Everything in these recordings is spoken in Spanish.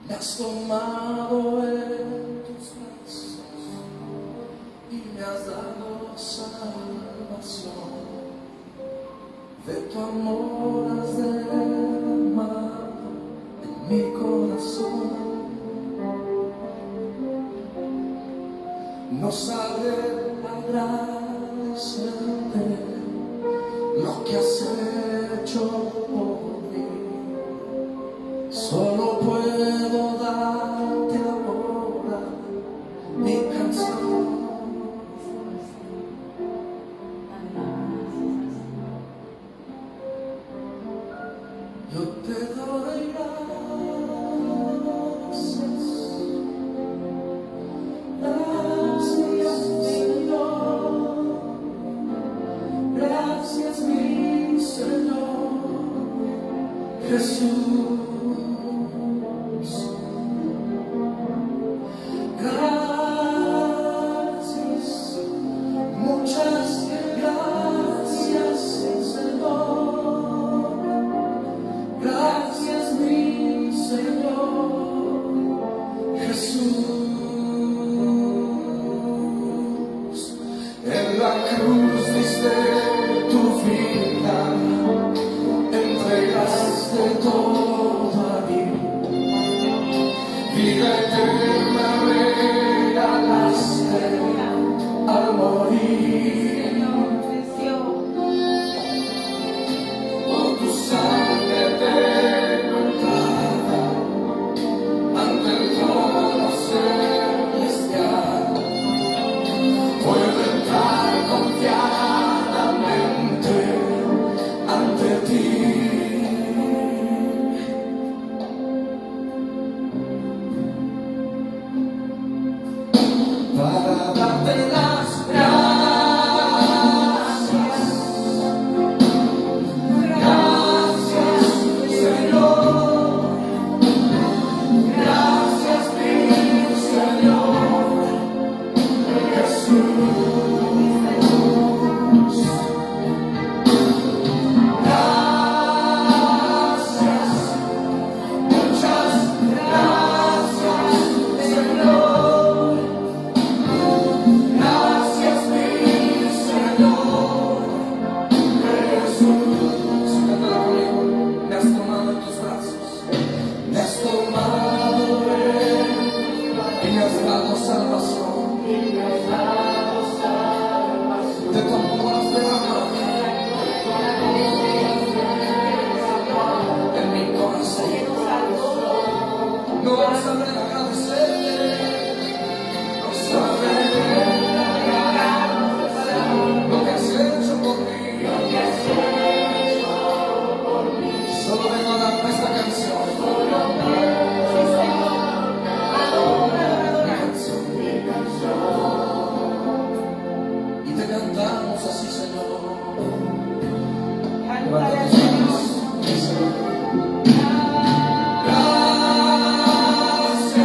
Me has tomado en tus brazos y me has dado salvación. De tu amor has derramado en mi corazón. No sabré agradecerte lo que has hecho por mí. Solo puedo darte ahora mi canción. Yo te doy gracias, gracias Señor, gracias mi Señor Jesús. En la cruz diste tu vida, entregaste todo a mí, vida eterna regalaste al morir. Por tu sangre tengo entrada ante el trono celestial. Puedo entrar confiadamente ante ti. Para darte las gracias, gracias Señor, gracias mi Señor Jesús. Salvación, de tu amor has derramado en mi corazón. No sabré agradecerte, no sabré lo que has hecho por mí. Solo vengo a darte esta canción. Cantamos así, Señor. Levanta tus manos. Gracias,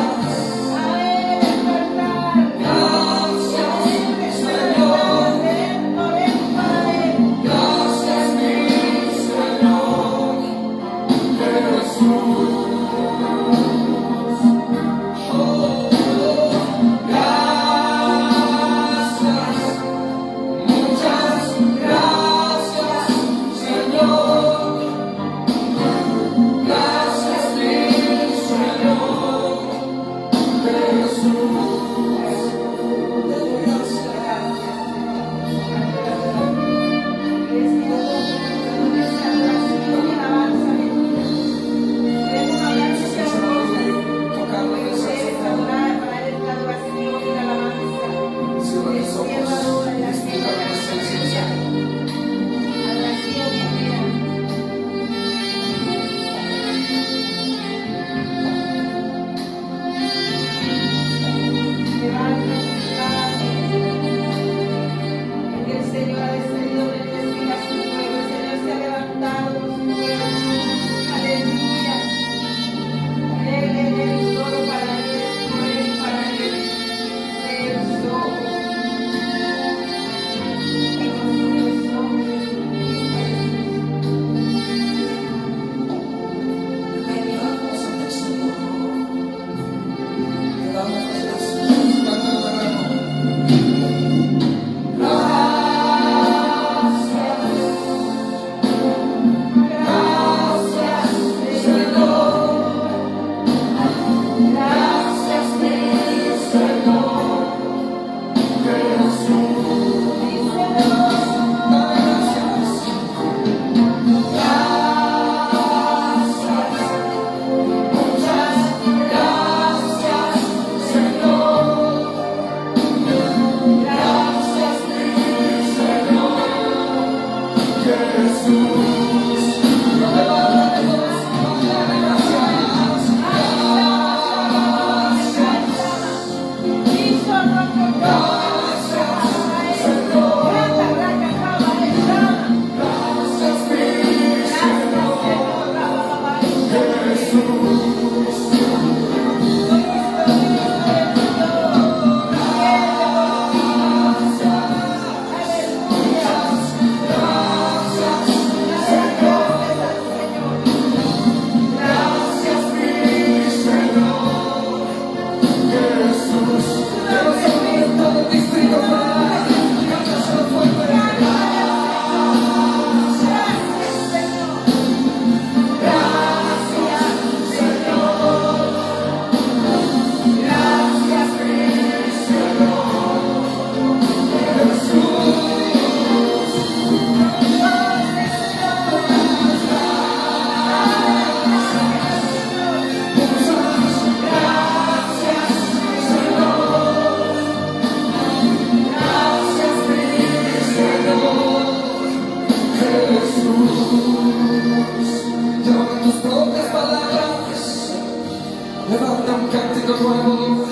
Levanta un cántico nuevo.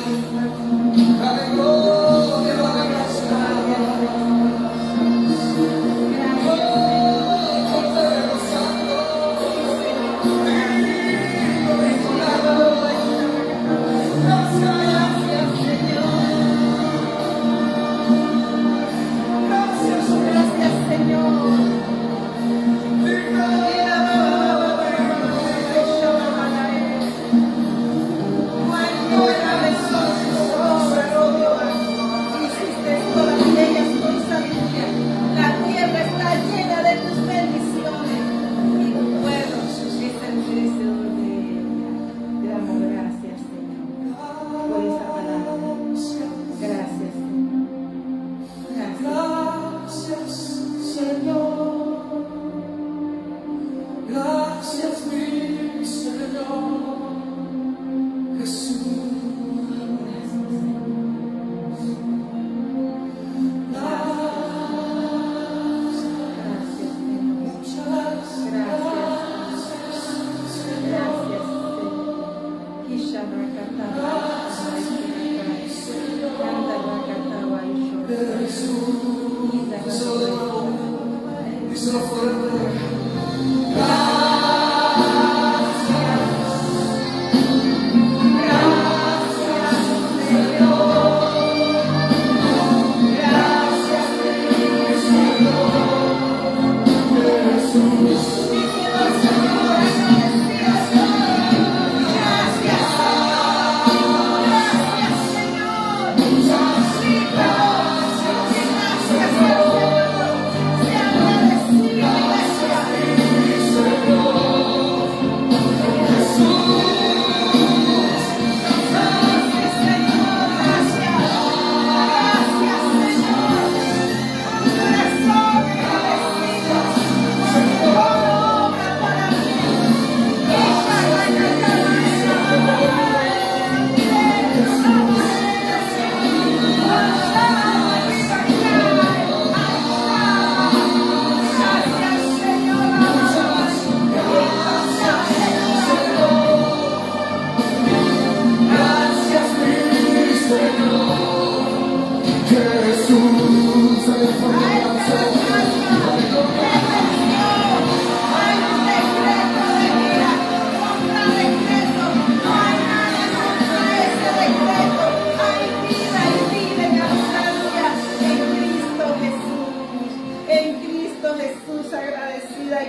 Dale gloria, dale gracia. Cordero Santo, divino, inmolado. Gracias, Señor. Gracias, mi Señor Jesús. Díselo fuerte.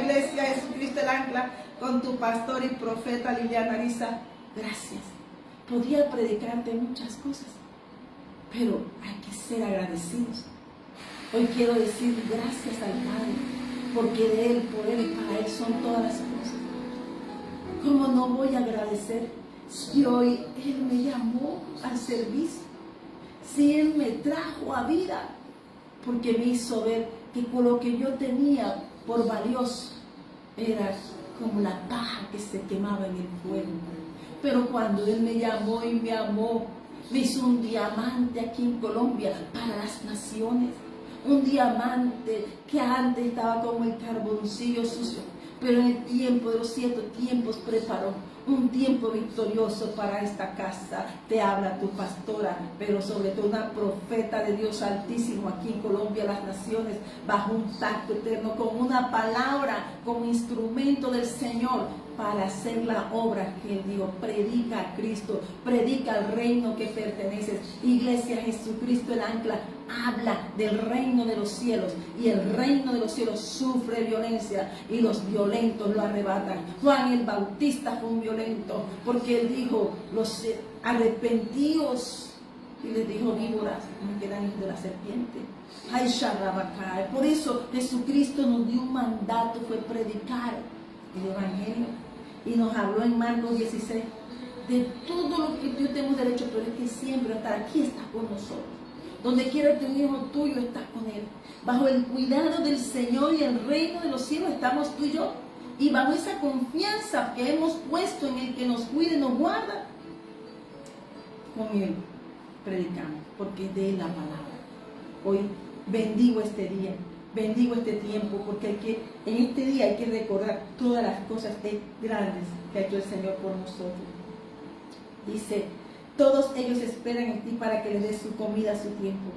Iglesia Jesucristo el Ancla, con tu pastor y profeta Liliana Ariza. Gracias. Podría predicarte muchas cosas, pero hay que ser agradecidos. Hoy quiero decir gracias al Padre, porque de Él, por Él y para Él son todas las cosas. ¿Cómo no voy a agradecer si hoy Él me llamó al servicio? Si Él me trajo a vida, porque me hizo ver que con lo que yo tenía por valioso era como la paja que se quemaba en el fuego. Pero cuando Él me llamó y me amó, me hizo un diamante aquí en Colombia para las naciones. Un diamante que antes estaba como el carboncillo sucio, pero en el tiempo de los 7 tiempos preparó un tiempo victorioso para esta casa. Te habla tu pastora, pero sobre todo una profeta de Dios Altísimo aquí en Colombia, las naciones, bajo un pacto eterno, con una palabra, como instrumento del Señor para hacer la obra que Él dijo. Predica a Cristo, predica el reino que perteneces. Iglesia Jesucristo el Ancla habla del reino de los cielos, y el reino de los cielos sufre violencia y los violentos lo arrebatan. Juan el Bautista fue un violento, porque él dijo: los arrepentíos, y les dijo: víboras, no quedan hijos de la serpiente. Ay, Sharrabakai. Por eso Jesucristo nos dio un mandato, fue predicar el Evangelio, y nos habló en Marcos 16 de todo lo que Dios tenemos derecho, pero es que siempre estar aquí está con nosotros. Donde quiera que un hijo tuyo, estás con él. Bajo el cuidado del Señor y el reino de los cielos estamos tú y yo. Y bajo esa confianza que hemos puesto en el que nos cuida y nos guarda, con Él predicamos, porque es de Él la palabra. Hoy bendigo este día, bendigo este tiempo, porque en este día hay que recordar todas las cosas grandes que ha hecho el Señor por nosotros. Dice, todos ellos esperan en ti para que les des su comida a su tiempo.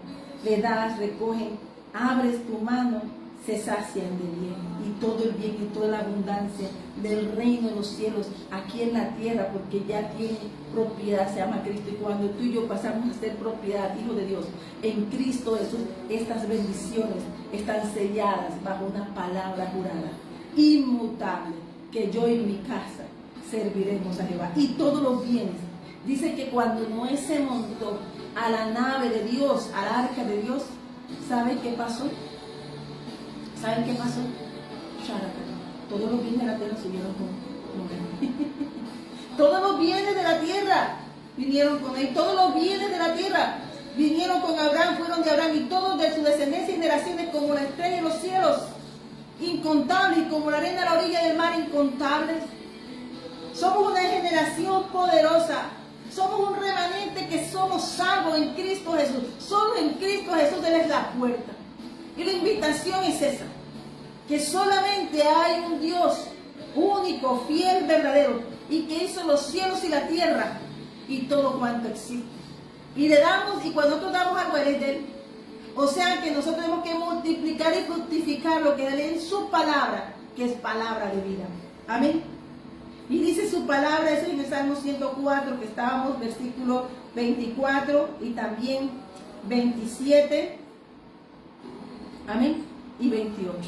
Le das, recogen, abres tu mano, se sacian de bien. Y todo el bien y toda la abundancia del reino de los cielos aquí en la tierra, porque ya tiene propiedad, se llama Cristo. Y cuando tú y yo pasamos a ser propiedad, hijo de Dios, en Cristo Jesús, estas bendiciones están selladas bajo una palabra jurada, inmutable, que yo y mi casa serviremos a Jehová. Y todos los bienes. Dice que cuando Noé se montó a la nave de Dios, al arca de Dios, ¿saben qué pasó? ¿Saben qué pasó? Todos los bienes de la tierra subieron con Noé. Todos los bienes de la tierra vinieron con él. Todos los bienes de la tierra vinieron con Abraham, fueron de Abraham, y todos de su descendencia y generaciones como la estrella de los cielos, incontables, y como la arena a la orilla del mar, incontables. Somos una generación poderosa. Somos un remanente que somos salvos en Cristo Jesús. Solo en Cristo Jesús Él es la puerta. Y la invitación es esa, que solamente hay un Dios único, fiel, verdadero, y que hizo los cielos y la tierra y todo cuanto existe. Y le damos, y cuando nosotros damos algo, Él es de Él. O sea que nosotros tenemos que multiplicar y fructificar lo que Él es en su palabra, que es palabra de vida. Amén. Y dice su palabra, eso en el Salmo 104, que estábamos, versículo 24 y también 27. Amén. Y 28.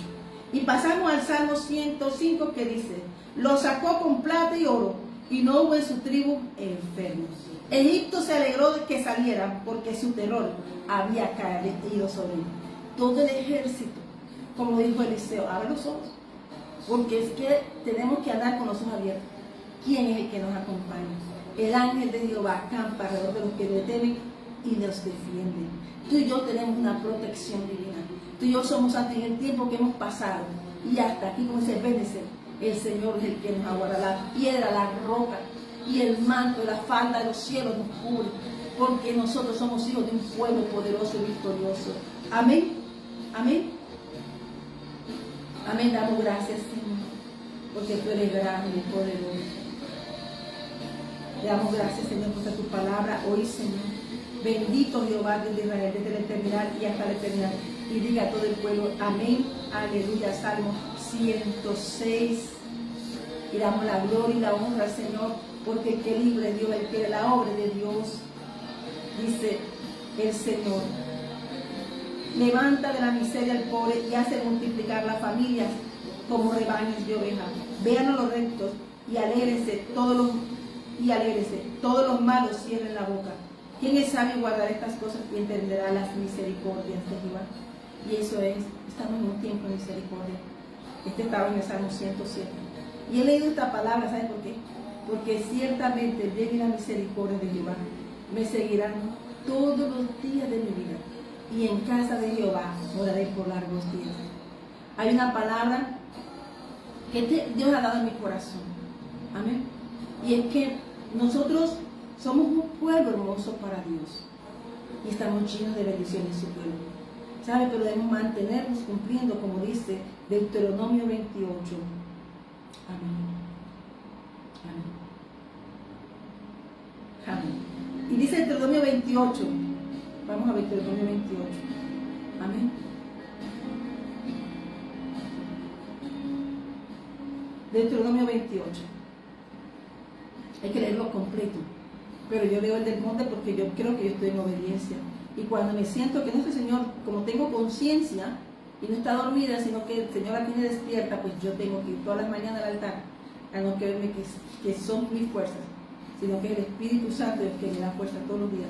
Y pasamos al Salmo 105, que dice, lo sacó con plata y oro, y no hubo en su tribu enfermos. Egipto se alegró de que salieran, porque su terror había caído sobre él. Todo el ejército, como dijo Eliseo, abre los ojos, porque es que tenemos que andar con los ojos abiertos. ¿Quién es el que nos acompaña? El ángel de Jehová acampa alrededor de los que le temen y los defiende. Tú y yo tenemos una protección divina. Tú y yo somos santos en el tiempo que hemos pasado. Y hasta aquí, como dice, bendece. El Señor es el que nos aguarda. La piedra, la roca y el manto, la falda de los cielos nos cubre. Porque nosotros somos hijos de un pueblo poderoso y victorioso. Amén. Amén. Amén. Damos gracias, Señor, porque tú eres grande y poderoso. Le damos gracias, Señor, por tu palabra hoy, Señor. Bendito Jehová de Israel, desde la eternidad y hasta la eternidad. Y diga a todo el pueblo, amén, aleluya. Salmo 106. Y damos la gloria y la honra al Señor, porque el que libre Dios, el que la obra de Dios, dice el Señor. Levanta de la miseria al pobre y hace multiplicar las familias como rebaños de ovejas. Vean a los rectos y alégrense todos los malos cierren la boca. ¿Quién es sabio guardar estas cosas y entenderá las misericordias de Jehová? Y eso es, estamos en un tiempo de misericordia. Este estaba en el Salmo 107. Y he leído esta palabra, ¿saben por qué? Porque ciertamente el bien y la misericordia de Jehová me seguirán todos los días de mi vida. Y en casa de Jehová moraré por largos días. Hay una palabra que Dios ha dado en mi corazón. Amén. Y es que nosotros somos un pueblo hermoso para Dios. Y estamos llenos de bendiciones en su pueblo. ¿Sabe? Pero debemos mantenernos cumpliendo, como dice Deuteronomio 28. Amén. Amén. Amén. Y dice Deuteronomio 28. Vamos a Deuteronomio 28. Amén. Deuteronomio 28. Hay que leerlo completo. Pero yo leo el del monte porque yo creo que yo estoy en obediencia. Y cuando me siento que no es el Señor, como tengo conciencia y no está dormida, sino que el Señor la tiene despierta, pues yo tengo que ir todas las mañanas al altar a no creerme que son mis fuerzas, sino que es el Espíritu Santo el que me da fuerza todos los días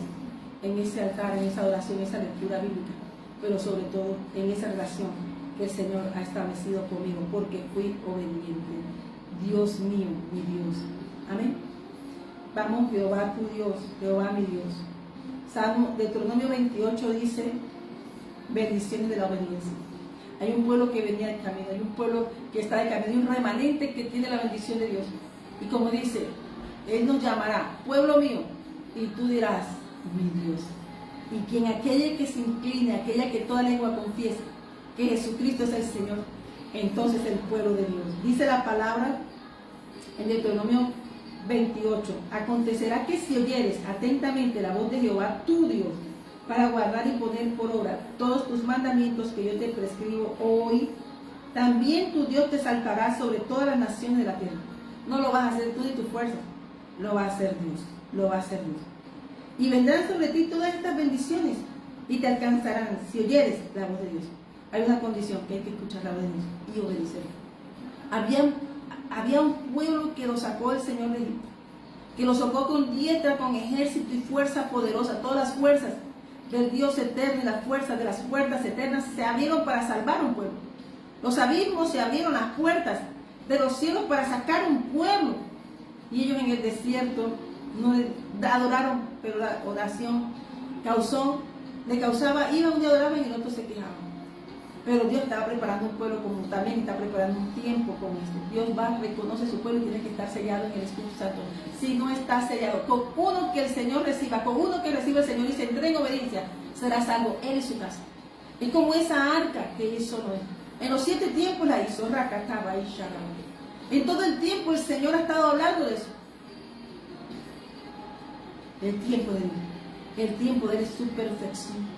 en ese altar, en esa oración, en esa lectura bíblica, pero sobre todo en esa relación que el Señor ha establecido conmigo, porque fui obediente. Dios mío, mi Dios. Amén. Vamos, Jehová tu Dios, Jehová mi Dios. Salmo Deuteronomio 28 dice, bendiciones de la obediencia. Hay un pueblo que venía de camino, hay un pueblo que está de camino, hay un remanente que tiene la bendición de Dios. Y como dice, Él nos llamará, pueblo mío, y tú dirás, mi Dios. Y quien aquella que se incline, aquella que toda lengua confiese que Jesucristo es el Señor, entonces el pueblo de Dios. Dice la palabra en Deuteronomio 28. Acontecerá que si oyeres atentamente la voz de Jehová tu Dios, para guardar y poner por obra todos tus mandamientos que yo te prescribo hoy, también tu Dios te saltará sobre todas las naciones de la tierra. No lo vas a hacer tú de tu fuerza, lo va a hacer Dios, lo va a hacer Dios. Y vendrán sobre ti todas estas bendiciones y te alcanzarán si oyeres la voz de Dios. Hay una condición, que hay que escuchar la voz de Dios y obedecer. Había un pueblo que lo sacó el Señor de Egipto, que lo sacó con diestra, con ejército y fuerza poderosa. Todas las fuerzas del Dios eterno y las fuerzas de las puertas eternas se abrieron para salvar un pueblo. Los abismos se abrieron, las puertas de los cielos para sacar un pueblo. Y ellos en el desierto no adoraron, pero la oración le causaba, iban un día adoraban y el otro se quejaban. Pero Dios estaba preparando un pueblo, como también está preparando un tiempo con esto. Dios reconoce su pueblo y tiene que estar sellado en el Espíritu Santo. Si no está sellado, con uno que el Señor reciba, con uno que reciba el Señor y se entregue en obediencia, será salvo él y su casa. Es como esa arca que hizo Noé. En los 7 tiempos la hizo, Rakataba y Shalom. En todo el tiempo el Señor ha estado hablando de eso. El tiempo de Dios. El tiempo de su perfección.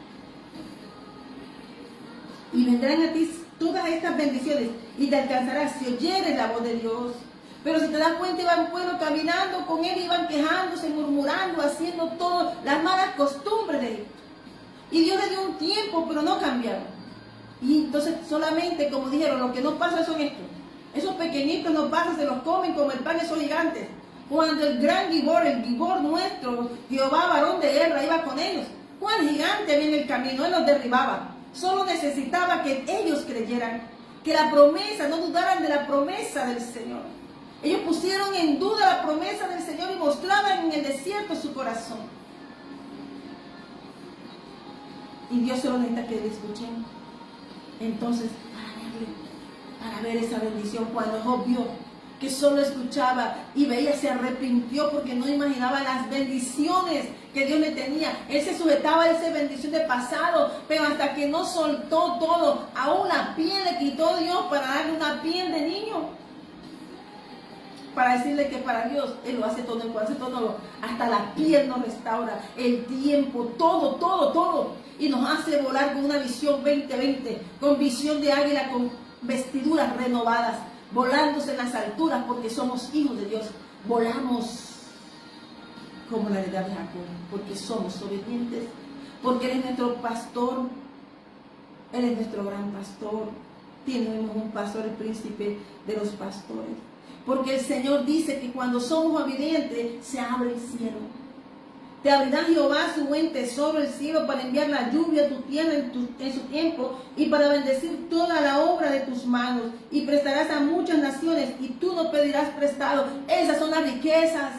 Y vendrán a ti todas estas bendiciones y te alcanzarás si oyeres la voz de Dios. Pero si te das cuenta, iba un pueblo caminando con él, iban quejándose, murmurando, haciendo todas las malas costumbres de él. Y Dios le dio un tiempo, pero no cambiaron. Y entonces solamente, como dijeron, lo que no pasa son estos. Esos pequeñitos no pasan, se los comen como el pan esos gigantes. Cuando el gran Gibor, el Gibor nuestro, Jehová, varón de guerra, iba con ellos. ¿Cuál gigante había en el camino? Él los derribaba. Solo necesitaba que ellos creyeran, que la promesa, no dudaran de la promesa del Señor. Ellos pusieron en duda la promesa del Señor y mostraban en el desierto su corazón. Y Dios solo necesita que le escuchen. Entonces, para ver esa bendición, cuando Job vio que solo escuchaba y veía, se arrepintió porque no imaginaba las bendiciones que Dios le tenía. Él se sujetaba a esa bendición de pasado, pero hasta que no soltó todo, aún la piel le quitó Dios para darle una piel de niño. Para decirle que para Dios Él lo hace todo, Él hace todo, hasta la piel nos restaura, el tiempo, todo. Y nos hace volar con una visión 2020, con visión de águila, con vestiduras renovadas, volándose en las alturas porque somos hijos de Dios. Volamos como la heredad de Jacob, porque somos obedientes, porque Él es nuestro pastor, Él es nuestro gran pastor. Tenemos un pastor, el príncipe de los pastores. Porque el Señor dice que cuando somos obedientes, se abre el cielo. Te abrirá Jehová su buen tesoro, el cielo, para enviar la lluvia a tu tierra en su tiempo y para bendecir toda la obra de tus manos. Y prestarás a muchas naciones y tú no pedirás prestado. Esas son las riquezas.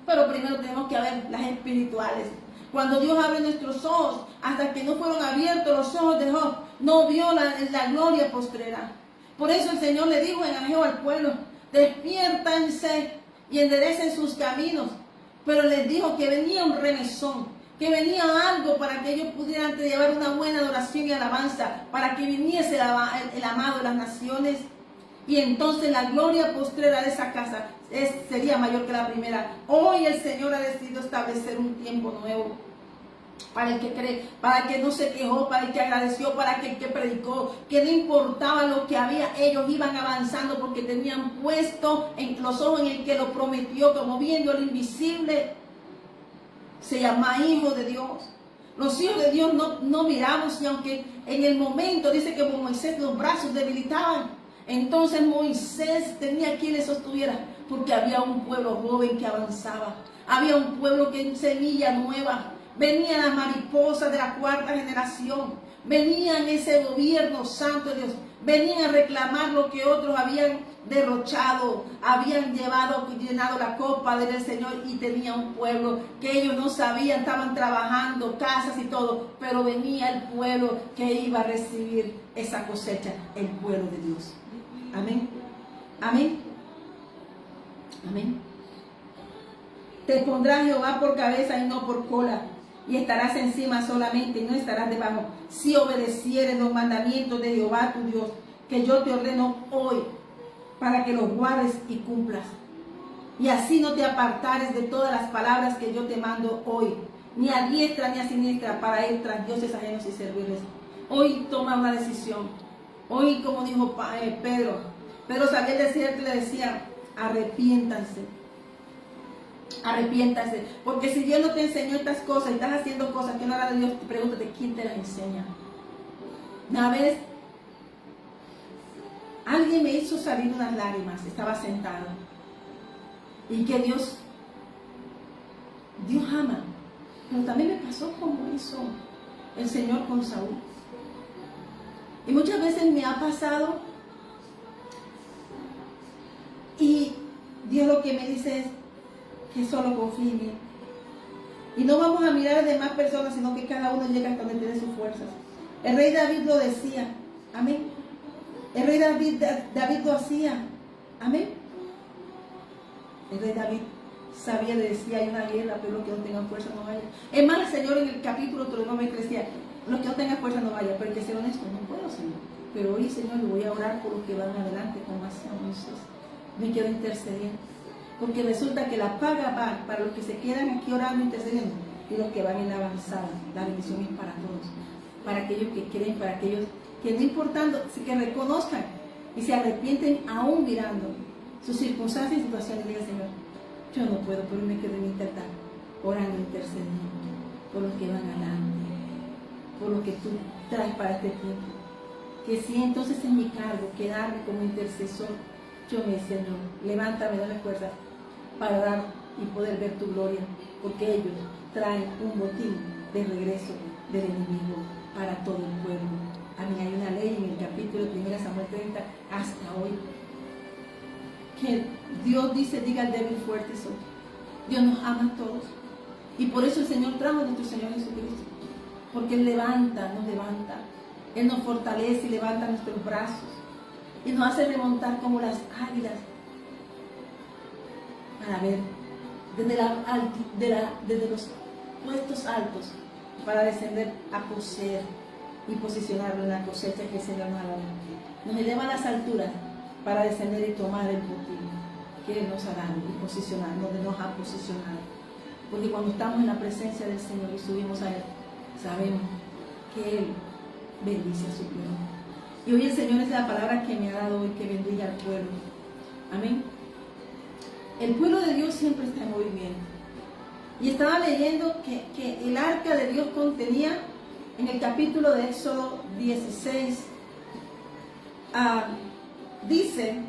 Pero primero tenemos que ver las espirituales. Cuando Dios abre nuestros ojos, hasta que no fueron abiertos los ojos de Job, no vio la gloria postrera. Por eso el Señor le dijo en Ageo al pueblo: despiértanse y enderecen sus caminos. Pero les dijo que venía un remesón, que venía algo para que ellos pudieran llevar una buena adoración y alabanza, para que viniese el amado de las naciones. Y entonces la gloria postrera de esa casa sería mayor que la primera. Hoy el Señor ha decidido establecer un tiempo nuevo. Para el que cree, para el que no se quejó, para el que agradeció, para el que predicó, que no importaba lo que había, ellos iban avanzando porque tenían puesto en los ojos en el que lo prometió, como viendo lo invisible. Se llama hijo de Dios. Los hijos de Dios no miramos, y aunque en el momento dice que Moisés los brazos debilitaban, entonces Moisés tenía quien le sostuviera, porque había un pueblo joven que avanzaba, había un pueblo que en semilla nueva. Venían las mariposas de la 4ª generación, venían ese gobierno santo de Dios, venían a reclamar lo que otros habían derrochado, habían llenado la copa del Señor, y tenía un pueblo que ellos no sabían, estaban trabajando, casas y todo, pero venía el pueblo que iba a recibir esa cosecha, el pueblo de Dios. Amén, amén, amén. Te pondrá Jehová por cabeza y no por cola, y estarás encima solamente y no estarás debajo, si obedecieres los mandamientos de Jehová tu Dios, que yo te ordeno hoy, para que los guardes y cumplas. Y así no te apartares de todas las palabras que yo te mando hoy, ni a diestra ni a siniestra, para ir tras dioses ajenos y servirles. Hoy toma una decisión. Hoy, como dijo Pedro salía del desierto y le decía, arrepiéntanse. Arrepiéntanse. Porque si Dios no te enseñó estas cosas y estás haciendo cosas que no eran de Dios, pregúntate quién te las enseña. Una vez alguien me hizo salir unas lágrimas, estaba sentado. Y que Dios ama. Pero también me pasó como hizo el Señor con Saúl. Y muchas veces me ha pasado y Dios lo que me dice es que solo confíe en Él. Y no vamos a mirar a las demás personas, sino que cada uno llega hasta donde tiene sus fuerzas. El rey David lo decía, amén. El rey David lo hacía, amén. El rey David sabía, le decía, hay una guerra, pero los que no tengan fuerza no vayan. Es más, el Señor en el capítulo 3 me decía, los que no tengan fuerza no vayan, pero hay que ser honesto, no puedo, Señor. Pero hoy, Señor, le voy a orar por los que van adelante, como hacía Moisés. Me quedo intercediendo. Porque resulta que la paga va para los que se quedan aquí orando, intercediendo, y los que van en la avanzada. La bendición es para todos. Para aquellos que creen, para aquellos que no importando, que reconozcan y se arrepienten aún mirando sus circunstancias y situaciones. Diga, Señor, yo no puedo, pero me quedo en mi altar, orando, intercediendo por los que van adelante, por lo que tú traes para este tiempo. Que si entonces es mi cargo quedarme como intercesor, yo me Señor, levántame, dame fuerza para dar y poder ver tu gloria, porque ellos traen un botín de regreso del enemigo para todo el pueblo. A mí hay una ley en el capítulo 1 Samuel 30 hasta hoy, que Dios dice, diga el débil fuerte soy. Dios nos ama a todos. Y por eso el Señor trajo a nuestro Señor Jesucristo. Porque Él levanta, nos levanta. Él nos fortalece y levanta nuestros brazos. Y nos hace remontar como las águilas. Para ver desde los puestos altos, para descender a poseer y posicionarlo en la cosecha que el Señor nos ha dado. Nos eleva a las alturas para descender y tomar el botín que Él nos ha dado y posicionar donde nos ha posicionado. Porque cuando estamos en la presencia del Señor y subimos a Él, sabemos que Él bendice a su pueblo. Y hoy el Señor es la palabra que me ha dado hoy, que bendiga al pueblo. Amén. El pueblo de Dios siempre está en movimiento. Y estaba leyendo que el arca de Dios contenía, en el capítulo de Éxodo 16, dice,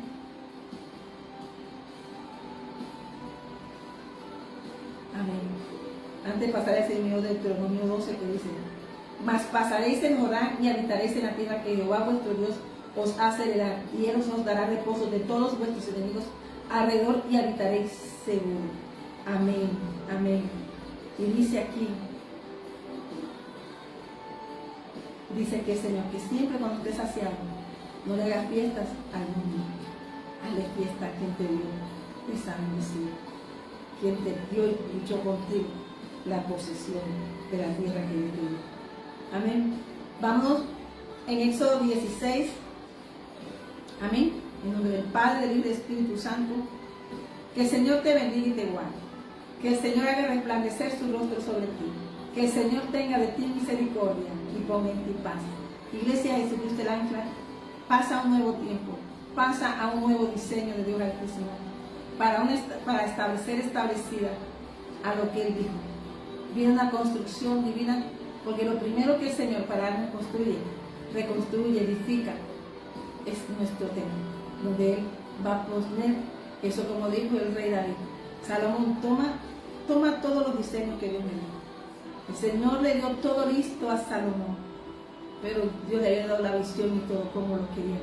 amén. Antes pasaré ese mío de Deuteronomio 12 que dice, mas pasaréis en Jordán y habitaréis en la tierra que Jehová vuestro Dios os hace heredar, y Él os dará reposo de todos vuestros enemigos alrededor y habitaréis seguro. Amén, amén. Y dice aquí, dice que Señor, que siempre cuando estés saciado, no le hagas fiestas al mundo, hazle fiesta a quien te dio esa bendición, quien te dio y luchó contigo la posesión de la tierra que Dios te dio. Amén. Vamos en Éxodo 16. Amén. En nombre del Padre, del Hijo y del Espíritu Santo. Que el Señor te bendiga y te guarde. Que el Señor haga resplandecer su rostro sobre ti. Que el Señor tenga de ti misericordia y ponga en ti paz. Iglesia de Jesucristo el Ancla, pasa un nuevo tiempo. Pasa a un nuevo diseño de Dios Altísimo. Para establecer establecida a lo que Él dijo. Viene una construcción divina. Porque lo primero que el Señor para darnos reconstruye, edifica, es nuestro templo, donde Él va a poner eso, como dijo el rey David. Salomón, toma todos los diseños que Dios me dio. El Señor le dio todo listo a Salomón, pero Dios le había dado la visión y todo como lo quería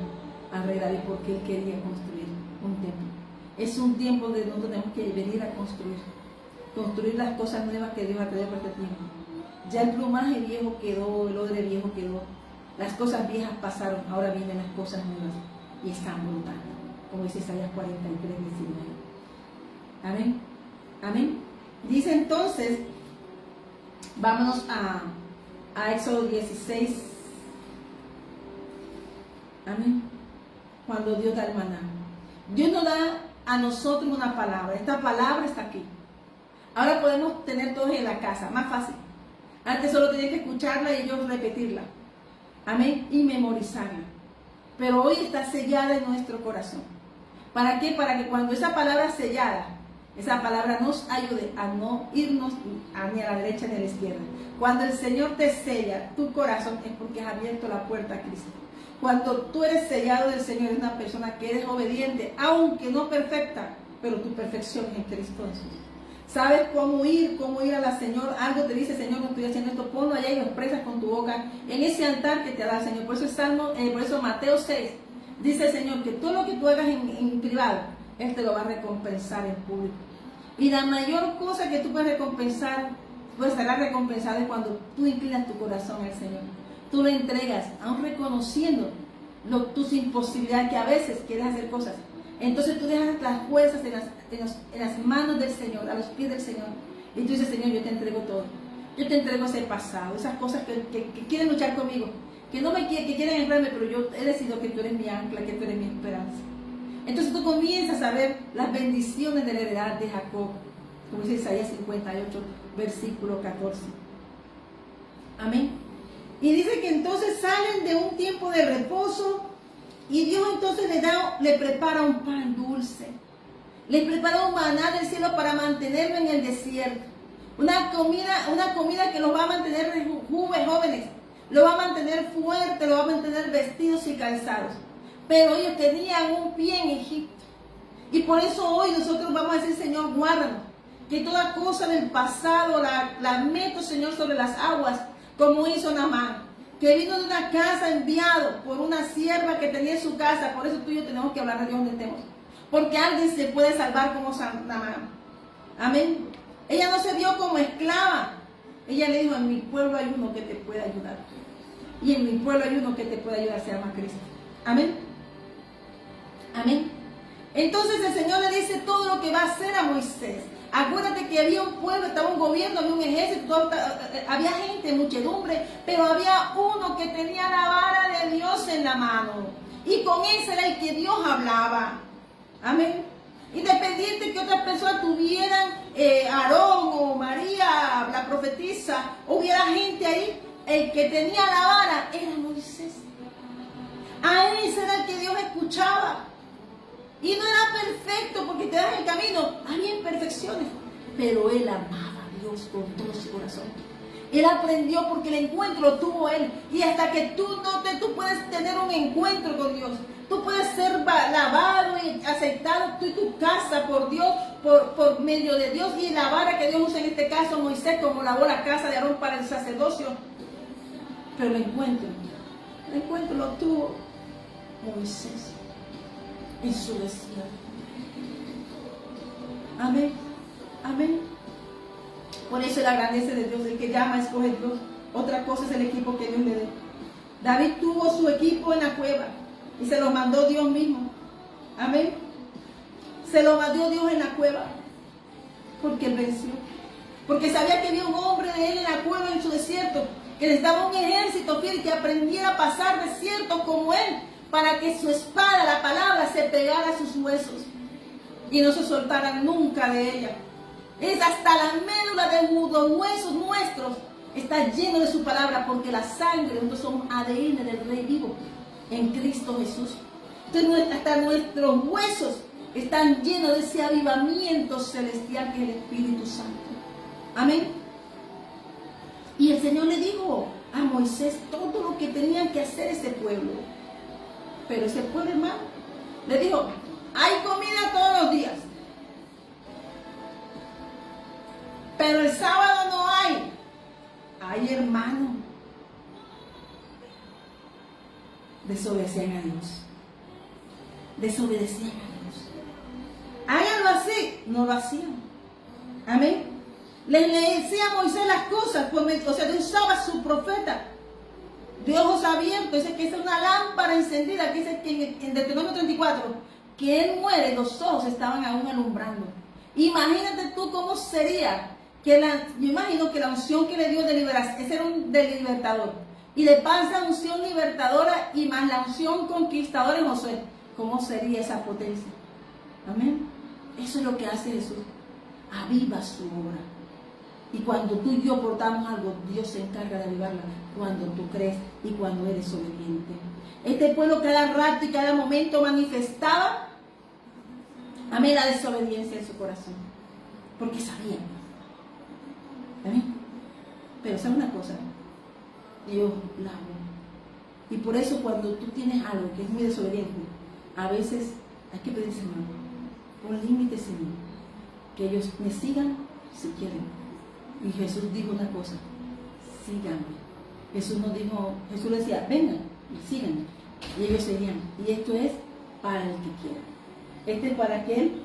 al rey David, porque Él quería construir un templo. Es un tiempo donde nosotros tenemos que venir a construir las cosas nuevas que Dios ha traído para este tiempo. Ya el plumaje viejo quedó, el odre viejo quedó, las cosas viejas pasaron, ahora vienen las cosas nuevas y están brotando, como dice Isaías 43, 19. Amén, amén. Dice entonces, vámonos a Éxodo 16, amén, cuando Dios da el maná. Dios no da a nosotros una palabra. Esta palabra está aquí. Ahora podemos tener todos en la casa, más fácil. Antes solo tenía que escucharla y yo repetirla. Amén. Y memorizarla. Pero hoy está sellada en nuestro corazón. ¿Para qué? Para que cuando esa palabra sellada, esa palabra nos ayude a no irnos ni a la derecha ni a la izquierda. Cuando el Señor te sella tu corazón es porque has abierto la puerta a Cristo. Cuando tú eres sellado del Señor, es una persona que eres obediente, aunque no perfecta, pero tu perfección es en Cristo Jesús. Sabes cómo ir a la Señor. Algo te dice, Señor, no estoy haciendo esto, ponlo allá y lo expresas con tu boca en ese altar que te da el Señor. Por eso Mateo 6 dice el Señor que todo lo que tú hagas en privado, Él te lo va a recompensar en público. Y la mayor cosa que tú puedes recompensar, pues será recompensada es cuando tú inclinas tu corazón al Señor. Tú lo entregas, aún reconociendo tus imposibilidades, que a veces quieres hacer cosas. Entonces tú dejas las fuerzas en las manos del Señor, a los pies del Señor. Y tú dices, Señor, yo te entrego todo. Yo te entrego ese pasado, esas cosas que quieren luchar conmigo, que quieren entrarme, pero yo he decidido que tú eres mi ancla, que tú eres mi esperanza. Entonces tú comienzas a ver las bendiciones de la heredad de Jacob, como dice Isaías 58, versículo 14. Amén. Y dice que entonces salen de un tiempo de reposo y Dios entonces le prepara un pan dulce. Le prepara un maná del cielo para mantenerlo en el desierto. Una comida que los va a mantener jóvenes, lo va a mantener fuerte, lo va a mantener vestidos y calzados. Pero ellos tenían un pie en Egipto. Y por eso hoy nosotros vamos a decir, Señor, guárdanos. Que toda cosa del pasado la meto, Señor, sobre las aguas, como hizo Naamán, que vino de una casa enviado por una sierva que tenía en su casa. Por eso tú y yo tenemos que hablar de Dios donde estemos. Porque alguien se puede salvar como Naamán. Amén. Ella no se vio como esclava. Ella le dijo, en mi pueblo hay uno que te puede ayudar. Y en mi pueblo hay uno que te puede ayudar, se llama Cristo. Amén. Amén. Entonces el Señor le dice todo lo que va a hacer a Moisés. Acuérdate que había un pueblo, estaba un gobierno, había un ejército, había gente, muchedumbre, pero había uno que tenía la vara de Dios en la mano. Y con ese era el que Dios hablaba. Amén. Independiente que otras personas tuvieran Aarón o María, la profetisa, hubiera gente ahí, el que tenía la vara era Moisés. A ese era el que Dios escuchaba. Y no era perfecto porque te das el camino. Había imperfecciones. Pero él amaba a Dios con todo su corazón. Él aprendió porque el encuentro lo tuvo él. Y hasta que tú puedes tener un encuentro con Dios. Tú puedes ser lavado y aceptado tú y tu casa por Dios, por medio de Dios. Y la vara que Dios usa en este caso, Moisés, como lavó la casa de Aarón para el sacerdocio. Pero el encuentro lo tuvo Moisés en su desierto. Amén. Amén. Por eso la grandeza de Dios, el que llama, escoge Dios. Otra cosa es el equipo que Dios le dé. David tuvo su equipo en la cueva y se lo mandó Dios mismo. Amén. Se lo mandó Dios en la cueva porque él venció. Porque sabía que había un hombre de él en la cueva, en su desierto, que necesitaba un ejército fiel que aprendiera a pasar desiertos como él, para que su espada, la palabra, se pegara a sus huesos y no se soltaran nunca de ella. Es hasta la médula de los huesos nuestros está lleno de su palabra, porque la sangre, nosotros somos ADN del Rey vivo en Cristo Jesús. Entonces hasta nuestros huesos están llenos de ese avivamiento celestial que es el Espíritu Santo. Amén. Y el Señor le dijo a Moisés todo lo que tenían que hacer ese pueblo. Pero ese pueblo, hermano, le dijo, hay comida todos los días, pero el sábado no hay. Ay, hermano, desobedecían a Dios. Desobedecían a Dios. Háganlo así, no lo hacían. Amén. Le decía a Moisés las cosas, o sea, Dios usaba a su profeta de ojos abiertos. Dice que es una lámpara encendida, que dice que en Deuteronomio 34, que él muere, los ojos estaban aún alumbrando. Imagínate tú cómo sería, yo imagino que la unción que le dio de liberación, ese era un del libertador, y le pasa la unción libertadora y más la unción conquistadora en Josué, ¿cómo sería esa potencia? Amén. Eso es lo que hace Jesús. Aviva su obra. Y cuando tú y yo portamos algo, Dios se encarga de avivarla cuando tú crees y cuando eres obediente. Este pueblo cada rato y cada momento manifestaba, amén, la desobediencia en su corazón. Porque sabían. Amén. Pero ¿sabes una cosa? Dios la ama. Y por eso cuando tú tienes algo que es muy desobediente, a veces hay que pedir, Señor, pon límites, Señor, que ellos me sigan si quieren. Y Jesús dijo una cosa: síganme. Jesús no dijo, Jesús decía, vengan y síganme. Y ellos seguían. Y esto es para el que quiera. Este es para aquel.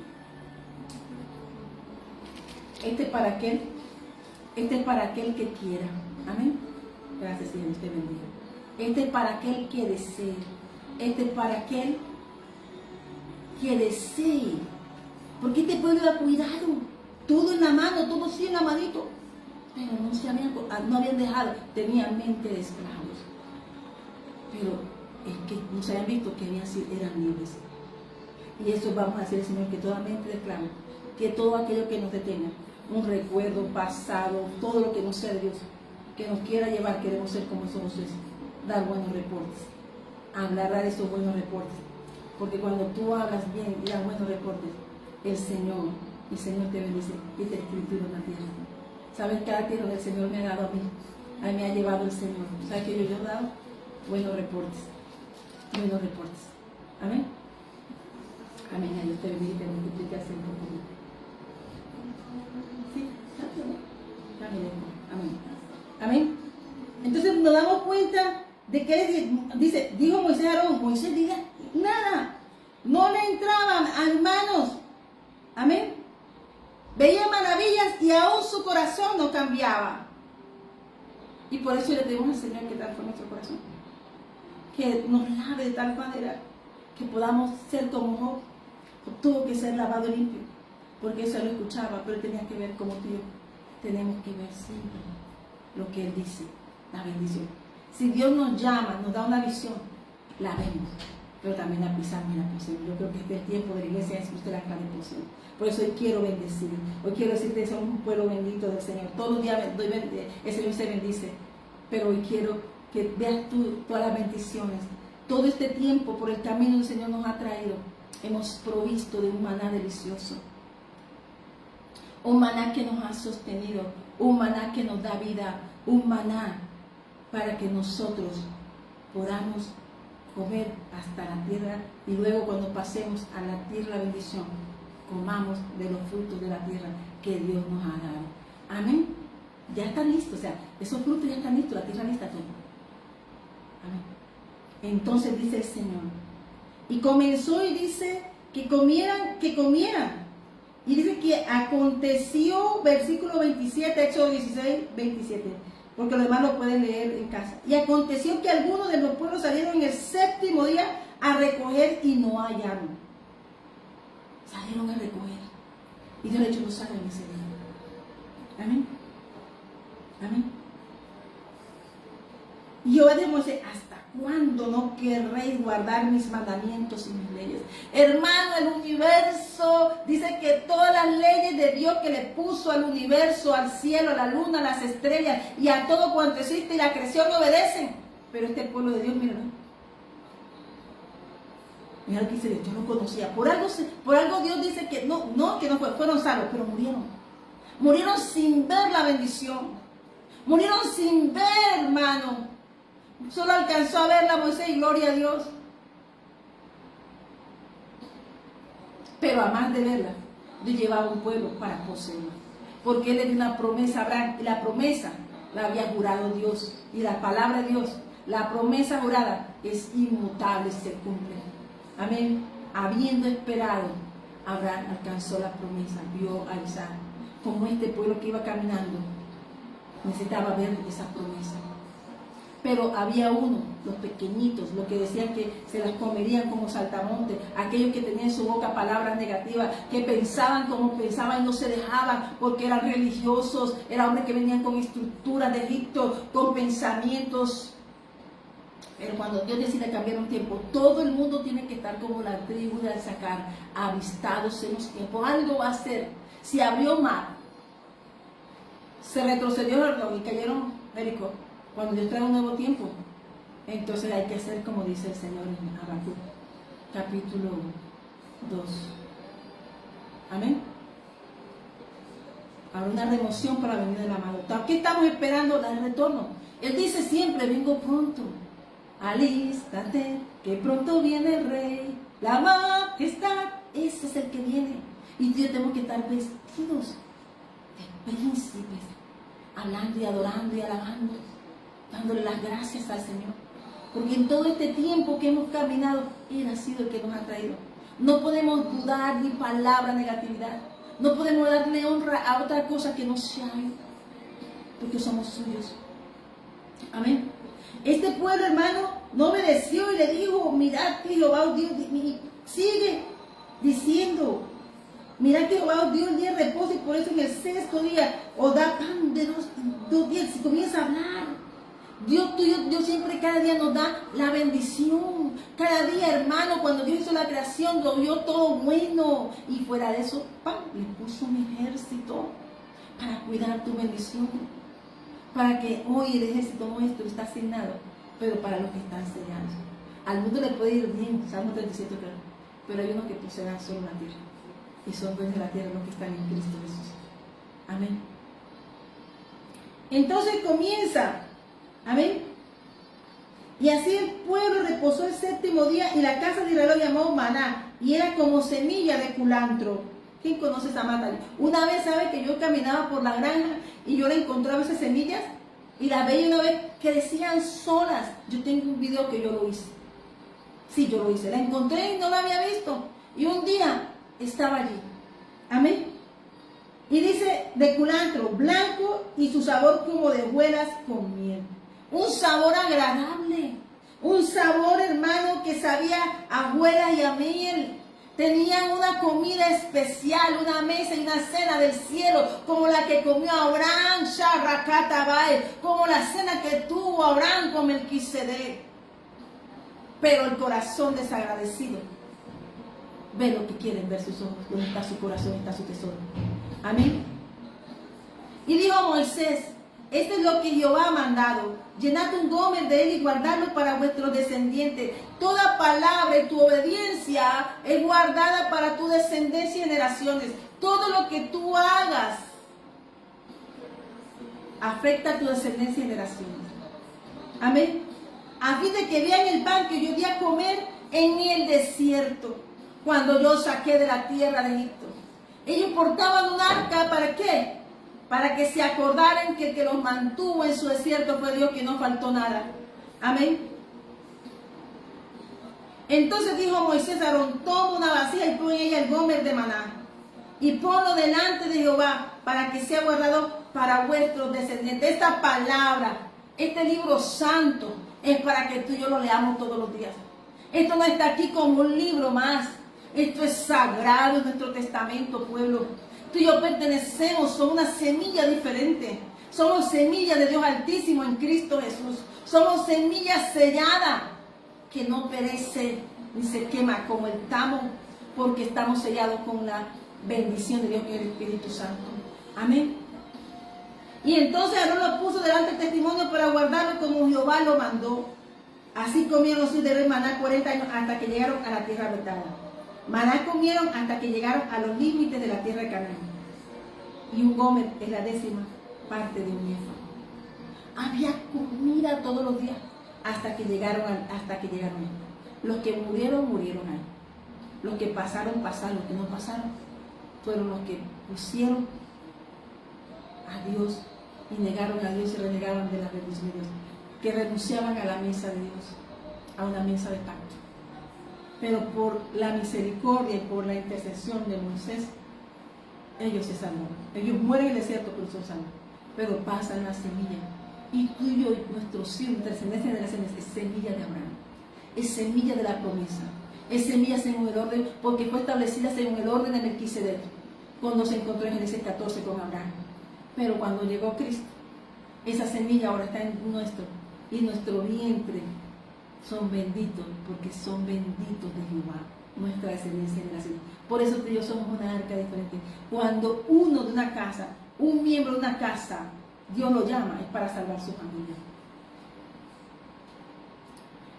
Este es para aquel. Este es para aquel que quiera. Amén. Gracias, Señor. Usted bendiga. Este es para aquel que desee. Este es para aquel que desee. Porque este pueblo era cuidado. Todo en la mano, todo así en la manito. Pero no habían dejado. Tenían mente de esclavos. Pero es que no se habían visto que eran libres. Y eso vamos a hacer, Señor, que toda mente de esclavo, que todo aquello que nos detenga, un recuerdo pasado, todo lo que no sea de Dios, que nos quiera llevar, queremos ser como somos, dar buenos reportes, dar esos buenos reportes, porque cuando tú hablas bien y das buenos reportes, el Señor te bendice y te escritura en la tierra. ¿Sabes? Cada tierra del Señor me ha dado a mí me ha llevado el Señor. ¿Sabes que yo he dado? Buenos reportes, amén. Amén, a Dios te bendiga y te multiplique al 100%. Sí, amén. Amén. Entonces nos damos cuenta de que dice, dijo Moisés a Aarón, Moisés diga nada, no le entraban a las manos, amén. Veía maravillas y aún su corazón no cambiaba. Y por eso le pedimos al Señor que transforme nuestro corazón, que nos lave de tal manera que podamos ser como Job. Tuvo que ser lavado y limpio, porque eso lo escuchaba, pero tenía que ver como tío. Tenemos que ver siempre lo que Él dice, la bendición. Si Dios nos llama, nos da una visión, la vemos, pero también la pisamos y la pusimos. Yo creo que este es el tiempo de la iglesia, es usted la gran posición. Por eso hoy quiero bendecir, hoy quiero decirte que somos un pueblo bendito del Señor. Todos los días el Señor se bendice, pero hoy quiero que veas tú todas las bendiciones. Todo este tiempo por el camino el Señor nos ha traído, hemos provisto de un maná delicioso, un maná que nos ha sostenido, un maná que nos da vida, un maná para que nosotros podamos comer hasta la tierra y luego cuando pasemos a la tierra la bendición, comamos de los frutos de la tierra que Dios nos ha dado. Amén. Ya están listos, o sea, esos frutos ya están listos, la tierra lista todo. Amén. Entonces dice el Señor, y comenzó y dice que comieran. Y dice que aconteció, versículo 27, Éxodo 16, 27, porque los demás lo pueden leer en casa. Y aconteció que algunos de los pueblos salieron en el séptimo día a recoger y no hallaron. Salieron a recoger. Y Dios le echó los ángeles ese día. Amén. Amén. Y yo le dije, ¿hasta cuándo no querréis guardar mis mandamientos y mis leyes? Hermano, el universo dice que todas las leyes de Dios que le puso al universo, al cielo, a la luna, a las estrellas y a todo cuanto existe y la creación obedecen. Pero este pueblo de Dios, mira lo que dice Dios, yo no conocía. Por algo Dios dice que no fueron salvos, pero murieron. Murieron sin ver la bendición. Murieron sin ver, hermano. Solo alcanzó a verla Moisés y gloria a Dios. Pero a más de verla, Dios llevaba un pueblo para poseerla. Porque Él le dio una promesa a Abraham. Y la promesa la había jurado Dios. Y la palabra de Dios, la promesa jurada, es inmutable, se cumple. Amén. Habiendo esperado, Abraham alcanzó la promesa, vio a Isaac. Como este pueblo que iba caminando, necesitaba ver esa promesa. Pero había uno, los pequeñitos, los que decían que se las comerían como saltamontes, aquellos que tenían en su boca palabras negativas, que pensaban como pensaban y no se dejaban porque eran religiosos, eran hombres que venían con estructuras de Egipto, con pensamientos Pero cuando Dios decide cambiar un tiempo, todo el mundo tiene que estar como la tribu de sacar, avistados en los tiempos. Algo va a hacer. Si abrió mar, se retrocedió Jordán y cayeron Jericó. Cuando Dios trae un nuevo tiempo, entonces hay que hacer como dice el Señor en Habacuc, capítulo 2. Amén. Habrá una remoción para venir del amado. ¿Qué estamos esperando? El retorno. Él dice siempre, vengo pronto. Alístate, que pronto viene el Rey. La majestad, ese es el que viene. Y tú y yo tenemos que estar vestidos de príncipes, hablando y adorando y alabando, dándole las gracias al Señor. Porque en todo este tiempo que hemos caminado, Él ha sido el que nos ha traído. No podemos dudar ni palabra negatividad. No podemos darle honra a otra cosa que no sea Él, porque somos suyos. Amén. Este pueblo, hermano, no obedeció y le dijo, mirad que Jehová os dio, sigue diciendo, mirad que Jehová os dio el día de reposo y por eso en el sexto día os da pan de dos días. Si comienza a hablar, Dios siempre cada día nos da la bendición. Cada día, hermano, cuando Dios hizo la creación, lo vio todo bueno. Y fuera de eso, ¡pam!, le puso un ejército para cuidar tu bendición. Para que hoy el ejército nuestro está asignado, pero para los que están sellados. Al mundo le puede ir bien, Salmo 37, claro, pero hay unos que poseerán solo la tierra. Y son dueños de la tierra los que están en Cristo Jesús. Amén. Entonces comienza. Amén. Y así el pueblo reposó el séptimo día y la casa de Israel lo llamó maná. Y era como semilla de culantro. ¿Quién conoce esa mata? Una vez, ¿sabe que yo caminaba por la granja y yo le encontraba esas semillas? Y las veía una vez, crecían solas. Yo tengo un video que yo lo hice. Sí, yo lo hice. La encontré y no la había visto. Y un día estaba allí. Amén. Y dice de culantro, blanco y su sabor como de hojuelas con miel. Un sabor agradable. Un sabor, hermano, que sabía a hojuelas y a miel. Tenían una comida especial, una mesa y una cena del cielo, como la que comió Abraham, Sharrakatabai, como la cena que tuvo Abraham con Melquisedec. Pero el corazón desagradecido ve lo que quieren ver sus ojos, donde está su corazón, está su tesoro. Amén. Y dijo Moisés, esto es lo que Jehová ha mandado, llenad un gómez de él y guardadlo para vuestros descendientes. Toda palabra y tu obediencia es guardada para tu descendencia y generaciones. Todo lo que tú hagas afecta a tu descendencia y generaciones. Amén. A fin de que vean el pan que yo di a comer en el desierto, cuando yo saqué de la tierra de Egipto. Ellos portaban un arca, ¿para qué? Para que se acordaran que el que los mantuvo en su desierto fue Dios, que no faltó nada. Amén. Entonces dijo Moisés a Aarón, toma una vasija y pon en ella el gómez de maná, y ponlo delante de Jehová, para que sea guardado para vuestros descendientes. Esta palabra, este libro santo, es para que tú y yo lo leamos todos los días. Esto no está aquí como un libro más. Esto es sagrado en nuestro testamento, pueblo. Tú y yo pertenecemos, somos una semilla diferente. Somos semilla de Dios Altísimo en Cristo Jesús. Somos semilla sellada, que no perece ni se quema como el tamo, porque estamos sellados con la bendición de Dios, que es el Espíritu Santo. Amén. Y entonces Aarón lo puso delante del testimonio para guardarlo como Jehová lo mandó. Así comieron los hijos de maná 40 años hasta que llegaron a la tierra habitada. Maná comieron hasta que llegaron a los límites de la tierra de Canaán. Y un gómez es la 10ª parte de un efa. Había comida todos los días hasta que llegaron. Los que murieron ahí. Los que pasaron. Los que no pasaron fueron los que pusieron a Dios y negaron a Dios y renegaban de la bendición de Dios. Que renunciaban a la mesa de Dios, a una mesa de pacto. Pero por la misericordia y por la intercesión de Moisés, ellos se salvan. Ellos mueren en el desierto, pero son salvos. Pero pasan la semilla. Y tú y yo, nuestros hijos, nuestra descendencia de la semilla, es semilla de Abraham. Es semilla de la promesa. Es semilla según el orden, porque fue establecida según el orden de Melquisedec, cuando se encontró en Génesis 14 con Abraham. Pero cuando llegó Cristo, esa semilla ahora está en nuestro vientre son benditos, porque son benditos de Jehová, nuestra descendencia de la ciudad. Por eso tú y yo somos una arca diferente. Cuando uno de una casa, un miembro de una casa, Dios lo llama, es para salvar su familia.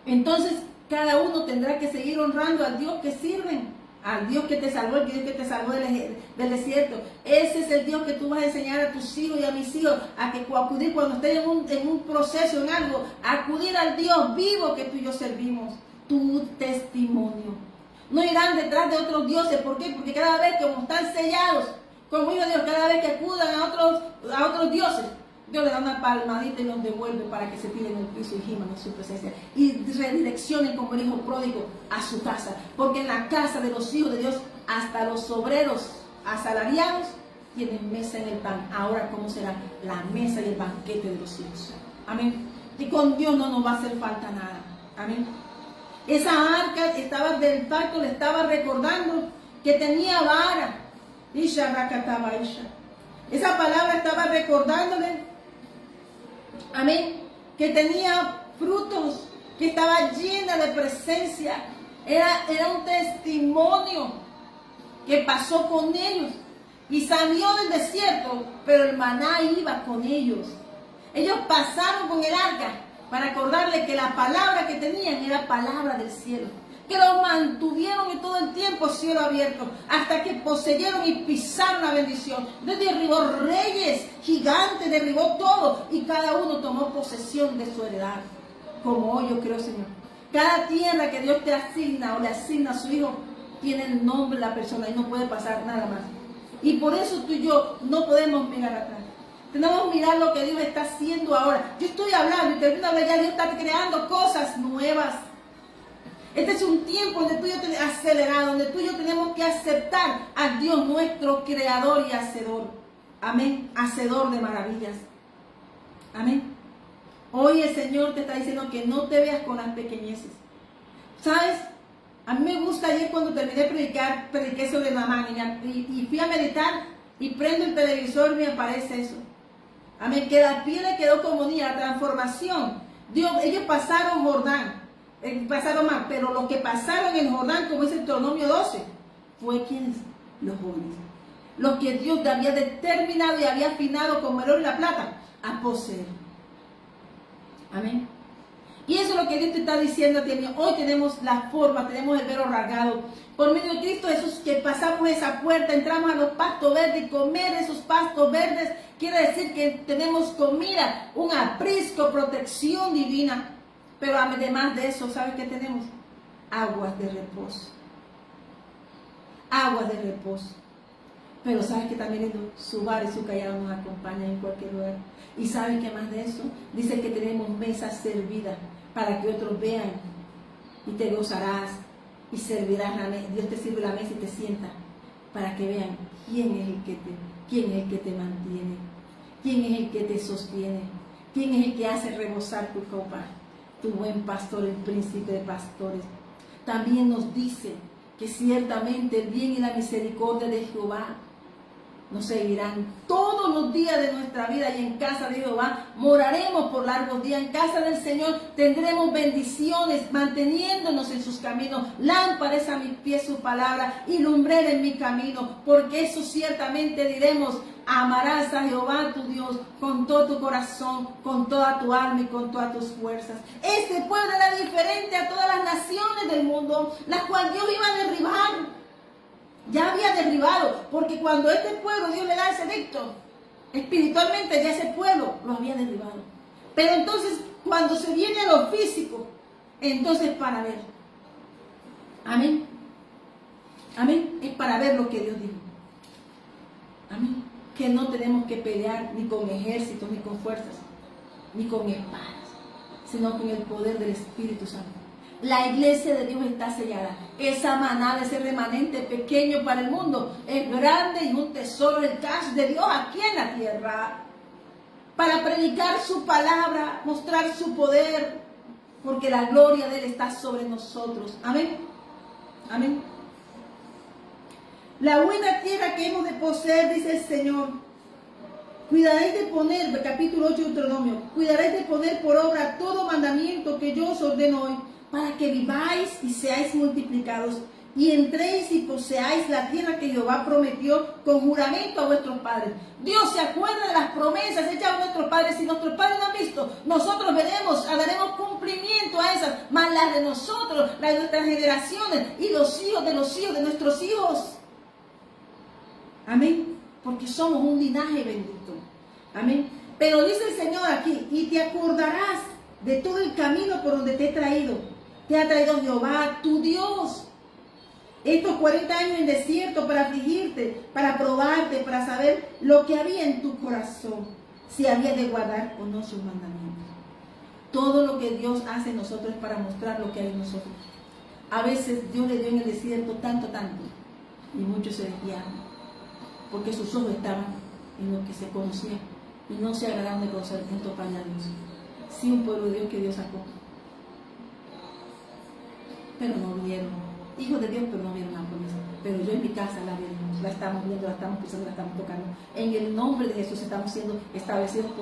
Entonces, cada uno tendrá que seguir honrando al Dios que sirven, al Dios que te salvó, el Dios que te salvó del desierto. Ese es el Dios que tú vas a enseñar a tus hijos y a mis hijos a que acudir cuando estén en un proceso, en algo, acudir al Dios vivo que tú y yo servimos, tu testimonio. No irán detrás de otros dioses. ¿Por qué? Porque cada vez que como están sellados, como hijo de Dios, cada vez que acudan a otros dioses, Dios le da una palmadita y los devuelve para que se tiren en el piso y giman en su presencia. Y redireccionen como el hijo pródigo a su casa. Porque en la casa de los hijos de Dios, hasta los obreros asalariados tienen mesa en el pan. Ahora, ¿cómo será la mesa y el banquete de los hijos? Amén. Y con Dios no nos va a hacer falta nada. Amén. Esa arca del pacto le estaba recordando que tenía vara. Esa palabra estaba recordándole, amén, que tenía frutos, que estaba llena de presencia. Era un testimonio que pasó con ellos. Y salió del desierto, pero el maná iba con ellos. Ellos pasaron con el arca para acordarle que la palabra que tenían era palabra del cielo. Que lo mantuvieron en todo el tiempo cielo abierto, hasta que poseyeron y pisaron la bendición. Entonces derribó reyes, gigantes, derribó todo, y cada uno tomó posesión de su heredad. Como hoy yo creo, Señor. Cada tierra que Dios te asigna o le asigna a su hijo, tiene el nombre de la persona y no puede pasar nada más. Y por eso tú y yo no podemos mirar atrás. Tenemos que mirar lo que Dios está haciendo ahora. Yo estoy hablando y termino de hablar, ya Dios está creando cosas nuevas. Este es un tiempo donde tú y yo tenemos acelerado, donde tú y yo tenemos que aceptar a Dios nuestro creador y hacedor. Amén. Hacedor de maravillas. Amén. Hoy el Señor te está diciendo que no te veas con las pequeñeces. ¿Sabes? A mí me gusta, ayer cuando terminé de predicar, prediqué sobre Naamán y fui a meditar y prendo el televisor y me aparece eso. Amén. Que la piel le quedó como niña, la transformación. Ellos pasaron Jordán. Pasaron más, pero los que pasaron en Jordán, como dice Deuteronomio 12, fue quienes, los jóvenes, los que Dios había determinado y había afinado como el oro y la plata a poseer. Amén. Y eso es lo que Dios te está diciendo a ti. Hoy tenemos la forma, tenemos el velo rasgado. Por medio de Cristo Jesús, que pasamos esa puerta, entramos a los pastos verdes y comer esos pastos verdes quiere decir que tenemos comida, un aprisco, protección divina. Pero además de eso, ¿sabes qué tenemos? Aguas de reposo. Aguas de reposo. Pero ¿sabes que también su bar y su callado nos acompañan en cualquier lugar? ¿Y sabes qué más de eso? Dice que tenemos mesas servidas para que otros vean y te gozarás y servirás la mesa. Dios te sirve la mesa y te sienta para que vean quién es el que te mantiene, quién es el que te sostiene, quién es el que hace rebosar tu copa. Tu buen pastor, el príncipe de pastores. También nos dice que ciertamente el bien y la misericordia de Jehová nos seguirán todos los días de nuestra vida, y en casa de Jehová moraremos por largos días. En casa del Señor tendremos bendiciones, manteniéndonos en sus caminos. Lámpara es a mis pies su palabra y lumbrera en mi camino, porque eso ciertamente diremos: amarás a Jehová tu Dios con todo tu corazón, con toda tu alma y con todas tus fuerzas. Este pueblo era diferente a todas las naciones del mundo, las cuales Dios iba a derribar. Ya había derribado, porque cuando este pueblo Dios le da ese edicto, espiritualmente ya ese pueblo lo había derribado. Pero entonces, cuando se viene a lo físico, entonces para ver. Amén. Amén. Es para ver lo que Dios dijo. Amén. Que no tenemos que pelear ni con ejércitos, ni con fuerzas, ni con espadas, sino con el poder del Espíritu Santo. La iglesia de Dios está sellada. Esa manada, ese remanente pequeño para el mundo, es grande y un tesoro del cash de Dios aquí en la tierra. Para predicar su palabra, mostrar su poder, porque la gloria de Él está sobre nosotros. Amén. Amén. La buena tierra que hemos de poseer, dice el Señor, Cuidaréis de poner, capítulo 8 de Deuteronomio, cuidaréis de poner por obra todo mandamiento que yo os ordeno hoy, para que viváis y seáis multiplicados, y entréis y poseáis la tierra que Jehová prometió con juramento a vuestros padres. Dios se acuerda de las promesas hechas a nuestros padres. Si nuestros padres no han visto, nosotros daremos cumplimiento a esas, más las de nosotros, las de nuestras generaciones y los hijos de nuestros hijos. Amén. Porque somos un linaje bendito. Amén. Pero dice el Señor aquí, y te acordarás de todo el camino por donde te he traído. Te ha traído Jehová, tu Dios, estos 40 años en desierto para afligirte, para probarte, para saber lo que había en tu corazón, si había de guardar o no sus mandamientos. Todo lo que Dios hace en nosotros es para mostrar lo que hay en nosotros. A veces Dios le dio en el desierto tanto, y muchos se desviaron, porque sus ojos estaban en lo que se conocía y no se agradaron de conocer en total a Dios. Sí, un pueblo de Dios que Dios sacó, pero no vieron. Hijos de Dios, pero no vieron la promesa. Pero yo en mi casa la vemos, la estamos viendo, la estamos pisando, la estamos tocando. En el nombre de Jesús estamos siendo establecidos,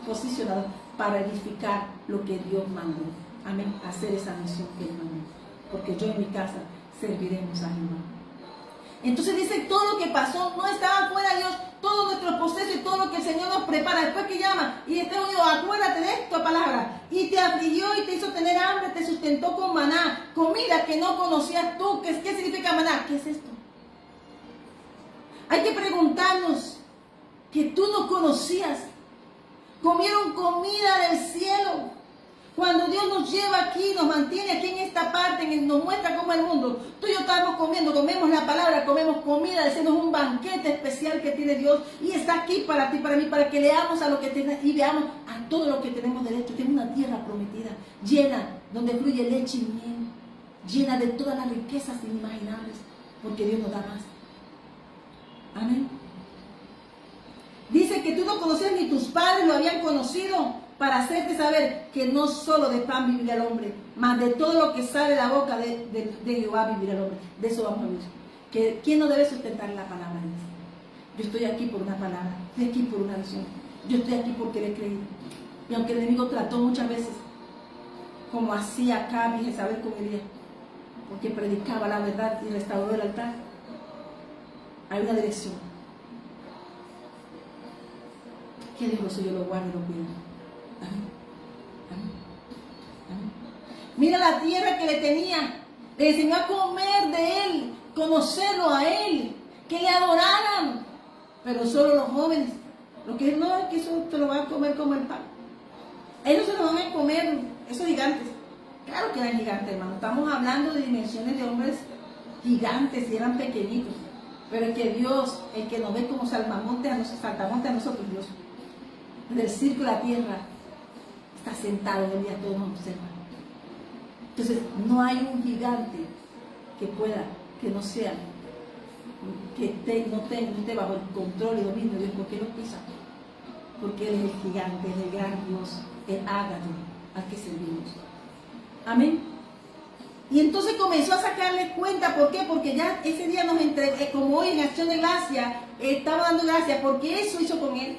posicionados para edificar lo que Dios mandó. Amén. Hacer esa misión que Él mandó. Porque yo en mi casa serviremos a Jehová. Entonces dice, todo lo que pasó no estaba fuera de Dios, todo nuestro proceso y todo lo que el Señor nos prepara. Después que llama y esté unido, acuérdate de esta palabra. Y te afligió y te hizo tener hambre, te sustentó con maná, comida que no conocías tú. ¿Qué significa maná? ¿Qué es esto? Hay que preguntarnos, que tú no conocías. Comieron comida del cielo. Cuando Dios nos lleva aquí, nos mantiene aquí en esta parte, nos muestra cómo es el mundo. Tú y yo estamos comiendo, comemos la palabra, comemos comida, es un banquete especial que tiene Dios y está aquí para ti, para mí, para que leamos a lo que tenemos y veamos a todo lo que tenemos derecho. Tenemos una tierra prometida, llena, donde fluye leche y miel, llena de todas las riquezas inimaginables, porque Dios nos da más. Amén. Dice que tú no conocías ni tus padres lo habían conocido, para hacerte saber que no solo de pan vivirá el hombre, mas de todo lo que sale de la boca de Jehová vivirá el hombre. De eso vamos a ver. ¿Quién no debe sustentar la palabra de Dios? Yo estoy aquí por una palabra, estoy aquí por una visión, yo estoy aquí porque le he creído. Y aunque el enemigo trató muchas veces, como hacía acá Jezabel con Elías, porque predicaba la verdad y restauró el altar, hay una dirección. Que Dios lo suyo lo guarde y lo cuide. Amén. Amén. Amén. Mira la tierra que le tenía, le enseñó a comer de él, conocerlo a él, que le adoraran, pero solo los jóvenes, los que no es que eso te lo van a comer como el pan, ellos se lo van a comer, esos gigantes. Claro que eran gigantes, hermano, estamos hablando de dimensiones de hombres gigantes y eran pequeñitos, pero es que Dios, el que nos ve como saltamontes a nosotros, Dios, del círculo de la tierra, está sentado en el día, todo nos observa. Entonces, no hay un gigante que pueda, que no sea, no esté bajo el control y dominio de Dios, porque Él lo pisa. Porque Él es el gigante, es el gran Dios, el ágato al que servimos. Amén. Y entonces comenzó a sacarle cuenta, ¿por qué? Porque ya ese día nos entregó, como hoy en Acción de Gracia, estaba dando gracias, porque eso hizo con Él.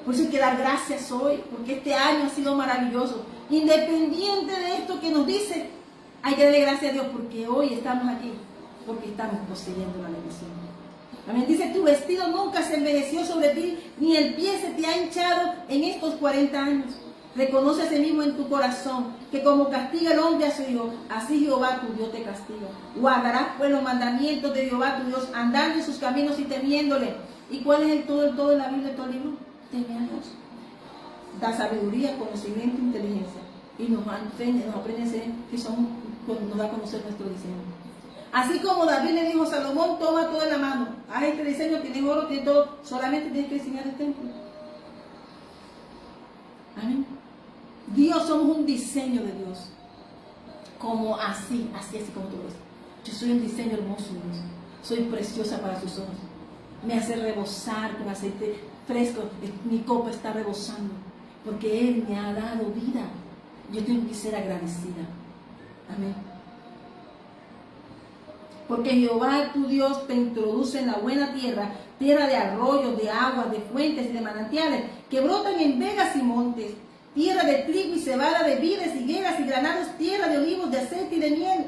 Por eso hay que dar gracias hoy, porque este año ha sido maravilloso. Independiente de esto que nos dice, hay que darle gracias a Dios, porque hoy estamos aquí, porque estamos poseyendo la bendición. Amén. Dice, tu vestido nunca se envejeció sobre ti, ni el pie se te ha hinchado en estos 40 años. Reconoce a sí mismo en tu corazón, que como castiga el hombre a su hijo, así Jehová tu Dios te castiga. Guardarás pues los mandamientos de Jehová tu Dios, andando en sus caminos y temiéndole. ¿Y cuál es el todo de la Biblia, de todo el libro? Teme a Dios. Da sabiduría, conocimiento, inteligencia. Y nos aprende a ser que nos da a conocer nuestro diseño. Así como David le dijo a Salomón, toma todo en la mano. Haz este diseño, tienes oro, tienes todo. Solamente tienes que diseñar el templo. Amén. Dios, somos un diseño de Dios. Como así como tú ves. Yo soy un diseño hermoso de Dios. Soy preciosa para sus ojos. Me hace rebosar con aceite fresco. Mi copa está rebosando. Porque Él me ha dado vida. Yo tengo que ser agradecida. Amén. Porque Jehová tu Dios te introduce en la buena tierra, tierra de arroyos, de aguas, de fuentes y de manantiales, que brotan en vegas y montes, tierra de trigo y cebada, de vides, higueras y granados, tierra de olivos, de aceite y de miel,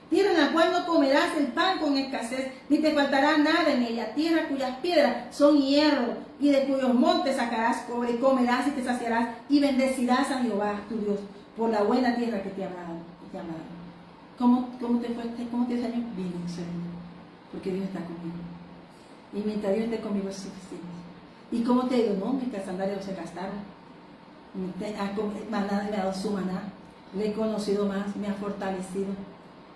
tierra en la cual no comerás el pan con escasez, ni te faltará nada en ella, tierra cuyas piedras son hierro, y de cuyos montes sacarás cobre, y comerás y te saciarás, y bendecirás a Jehová tu Dios, por la buena tierra que te ha dado. ¿Cómo te fue ¿Cómo te salió? Bien, excelente. Porque Dios está conmigo. Y mientras Dios esté conmigo es suficiente. ¿Y cómo te digo? No, mis sandalias no se gastaron. Maná me ha dado su maná. Le he conocido más, me ha fortalecido.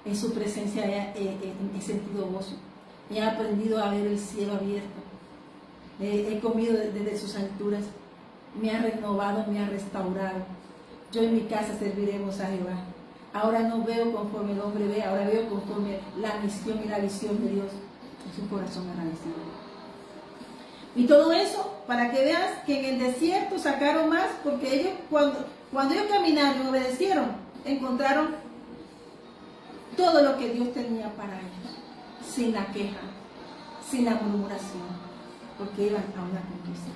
En su presencia he sentido gozo. He aprendido a ver el cielo abierto. He comido desde sus alturas. Me ha renovado, me ha restaurado. Yo en mi casa serviremos a Jehová. Ahora no veo conforme el hombre ve, ahora veo conforme la misión y la visión de Dios. Es un corazón agradecido. Y todo eso para que veas que en el desierto sacaron más, porque ellos cuando ellos caminaron y obedecieron, encontraron todo lo que Dios tenía para ellos, sin la queja, sin la murmuración, porque iban a una conquista.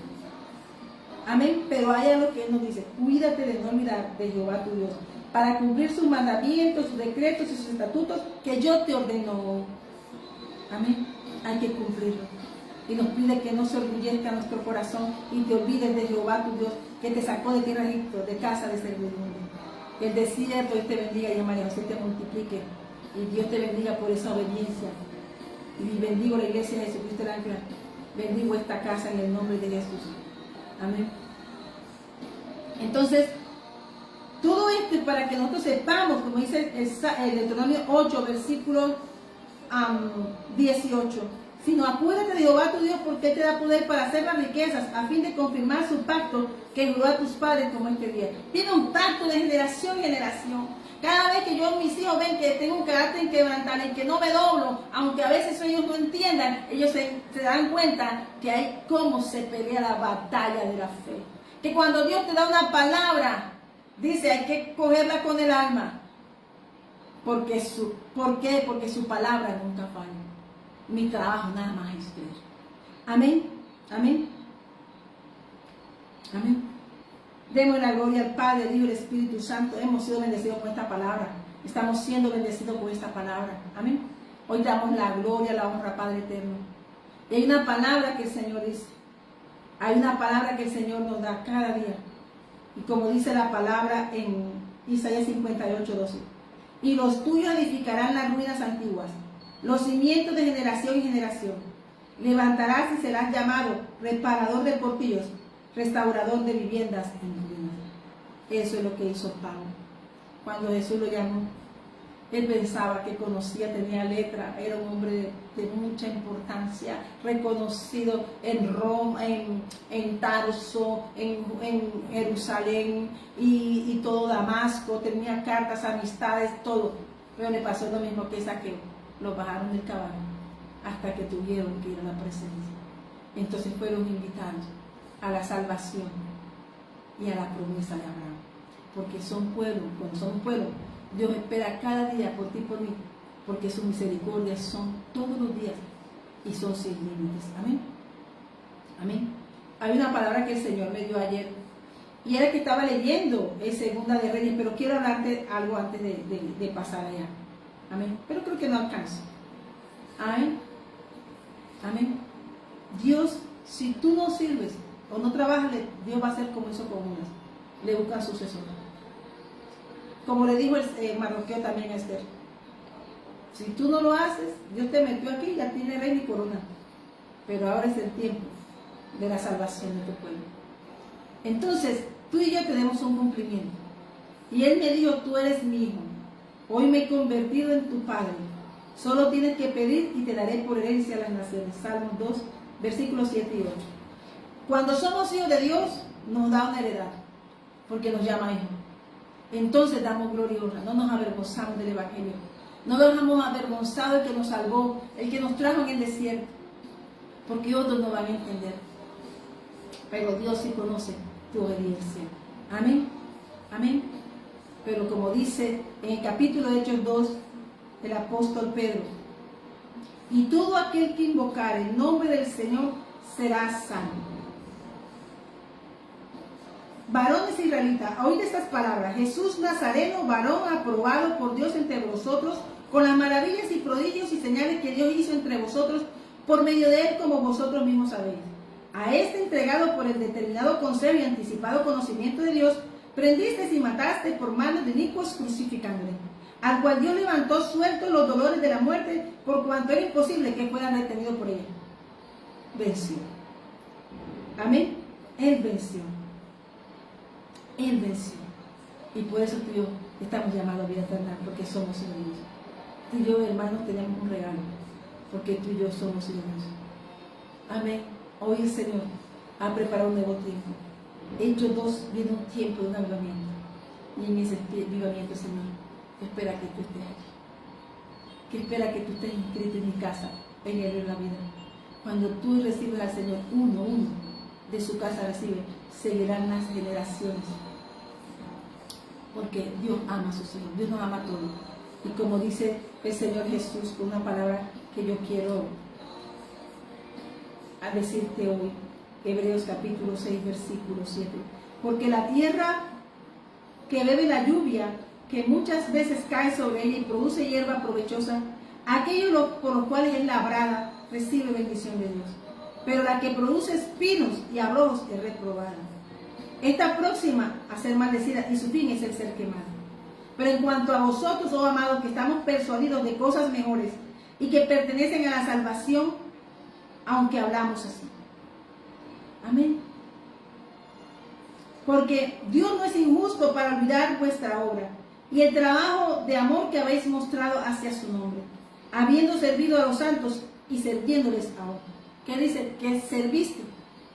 Amén. Pero hay algo que Él nos dice: cuídate de no olvidar de Jehová tu Dios, para cumplir sus mandamientos, sus decretos y sus estatutos que yo te ordeno. Amén. Hay que cumplirlo. Y nos pide que no se orgullezca nuestro corazón y te olvides de Jehová tu Dios, que te sacó de tierra de Egipto, de casa de servidumbre. Que el desierto Dios te bendiga y a María José te multiplique. Y Dios te bendiga por esa obediencia. Y bendigo la iglesia de Jesucristo el Ancla. Bendigo esta casa en el nombre de Jesús. Amén. Entonces, todo esto es para que nosotros sepamos, como dice el Deuteronomio 8, versículo 18. Sino acuérdate de Jehová tu Dios, porque Él te da poder para hacer las riquezas, a fin de confirmar su pacto que juró a tus padres como este día. Tiene un pacto de generación en generación. Cada vez que yo, mis hijos ven que tengo un carácter inquebrantable y que no me doblo, aunque a veces ellos no entiendan, ellos se dan cuenta que hay cómo se pelea la batalla de la fe. Que cuando Dios te da una palabra, dice, hay que cogerla con el alma. ¿Por qué? Porque su palabra nunca falla. Mi trabajo nada más es creer. Amén. Amén. Amén. Demos la gloria al Padre, al Hijo y al Espíritu Santo. Hemos sido bendecidos con esta palabra. Estamos siendo bendecidos con esta palabra. Amén. Hoy damos la gloria, la honra, Padre eterno. Y hay una palabra que el Señor dice. Hay una palabra que el Señor nos da cada día. Y como dice la palabra en Isaías 58, 12. Y los tuyos edificarán las ruinas antiguas, los cimientos de generación en generación. Levantarás y serás llamado reparador de portillos, restaurador de viviendas en ruinas. Eso es lo que hizo Pablo. Cuando Jesús lo llamó, él pensaba que conocía, tenía letra, era un hombre de mucha importancia, reconocido en Roma, en Tarso, en Jerusalén y todo Damasco, tenía cartas, amistades, todo. Pero le pasó lo mismo que Saqueo, lo bajaron del caballo hasta que tuvieron que ir a la presencia. Entonces fueron invitados a la salvación y a la promesa de Abraham, porque son pueblo. Cuando son pueblo, Dios espera cada día por ti y por mí, porque sus misericordias son todos los días y son sin límites. Amén. Amén. Hay una palabra que el Señor me dio ayer y era que estaba leyendo en Segunda de Reyes, pero quiero hablarte algo antes de pasar allá. Amén. Pero creo que no alcanzo. Amén. Amén. Dios, si tú no sirves o no trabajas, Dios va a hacer como hizo con Judas. Le busca sucesor. Como le dijo el Mardoqueo también a Esther. Si tú no lo haces, Dios te metió aquí, ya tiene reina y corona. Pero ahora es el tiempo de la salvación de tu pueblo. Entonces, tú y yo tenemos un cumplimiento. Y Él me dijo, tú eres mi hijo. Hoy me he convertido en tu padre. Solo tienes que pedir y te daré por herencia a las naciones. Salmos 2, versículos 7 y 8. Cuando somos hijos de Dios, nos da una heredad, porque nos llama hijos. Entonces damos gloria y honra, no nos avergonzamos del Evangelio, no nos dejamos avergonzados el que nos salvó, el que nos trajo en el desierto, porque otros no van a entender, pero Dios sí conoce tu obediencia. Amén, amén. Pero como dice en el capítulo de Hechos 2, el apóstol Pedro, y todo aquel que invocare el nombre del Señor será salvo. Varones israelitas, oíd estas palabras: Jesús Nazareno, varón aprobado por Dios entre vosotros, con las maravillas y prodigios y señales que Dios hizo entre vosotros, por medio de él, como vosotros mismos sabéis. A este entregado por el determinado consejo y anticipado conocimiento de Dios, prendiste y mataste por manos de inicuos, crucificándole, al cual Dios levantó suelto los dolores de la muerte, por cuanto era imposible que fuera retenido por ella. Venció. Amén. Él venció. Él venció. Y por eso tú y yo estamos llamados a vida eterna, porque somos hijos de Dios. Tú y yo, hermanos, tenemos un regalo, porque tú y yo somos hijos de Dios. Amén. Hoy el Señor ha preparado un nuevo tiempo. Hechos 2 viene un tiempo de un avivamiento. Y en ese avivamiento, Señor, espera que tú estés allí. Que espera que tú estés inscrito en mi casa, en el de la vida. Cuando tú recibes al Señor, uno de su casa recibe, seguirán las generaciones. Porque Dios ama a sus hijos, Dios nos ama a todos. Y como dice el Señor Jesús, con una palabra que yo quiero decirte hoy, Hebreos capítulo 6, versículo 7. Porque la tierra que bebe la lluvia, que muchas veces cae sobre ella y produce hierba provechosa, aquellos por los cuales es labrada, recibe bendición de Dios. Pero la que produce espinos y abrojos es reprobada. Está próxima a ser maldecida y su fin es el ser quemado. Pero en cuanto a vosotros, oh amados, que estamos persuadidos de cosas mejores y que pertenecen a la salvación, aunque hablamos así. Amén. Porque Dios no es injusto para olvidar vuestra obra y el trabajo de amor que habéis mostrado hacia su nombre, habiendo servido a los santos y sirviéndoles ahora. ¿Qué dice? Que serviste,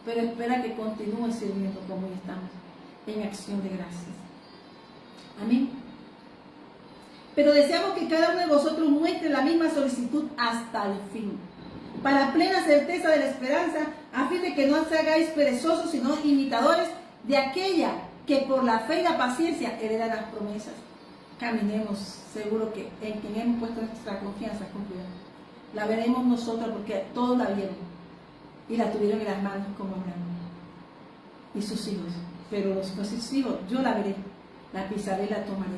pero espera que continúes sirviendo como hoy estamos, en acción de gracias. Amén. Pero deseamos que cada uno de vosotros muestre la misma solicitud hasta el fin, para plena certeza de la esperanza, a fin de que no os hagáis perezosos, sino imitadores de aquella que por la fe y la paciencia hereda las promesas. Caminemos seguro que en quien hemos puesto nuestra confianza cumplirá. La veremos nosotros porque todos la vieron y la tuvieron en las manos como Abraham y sus hijos. Pero los sus hijos, yo la veré, la pisaré y la tomaré,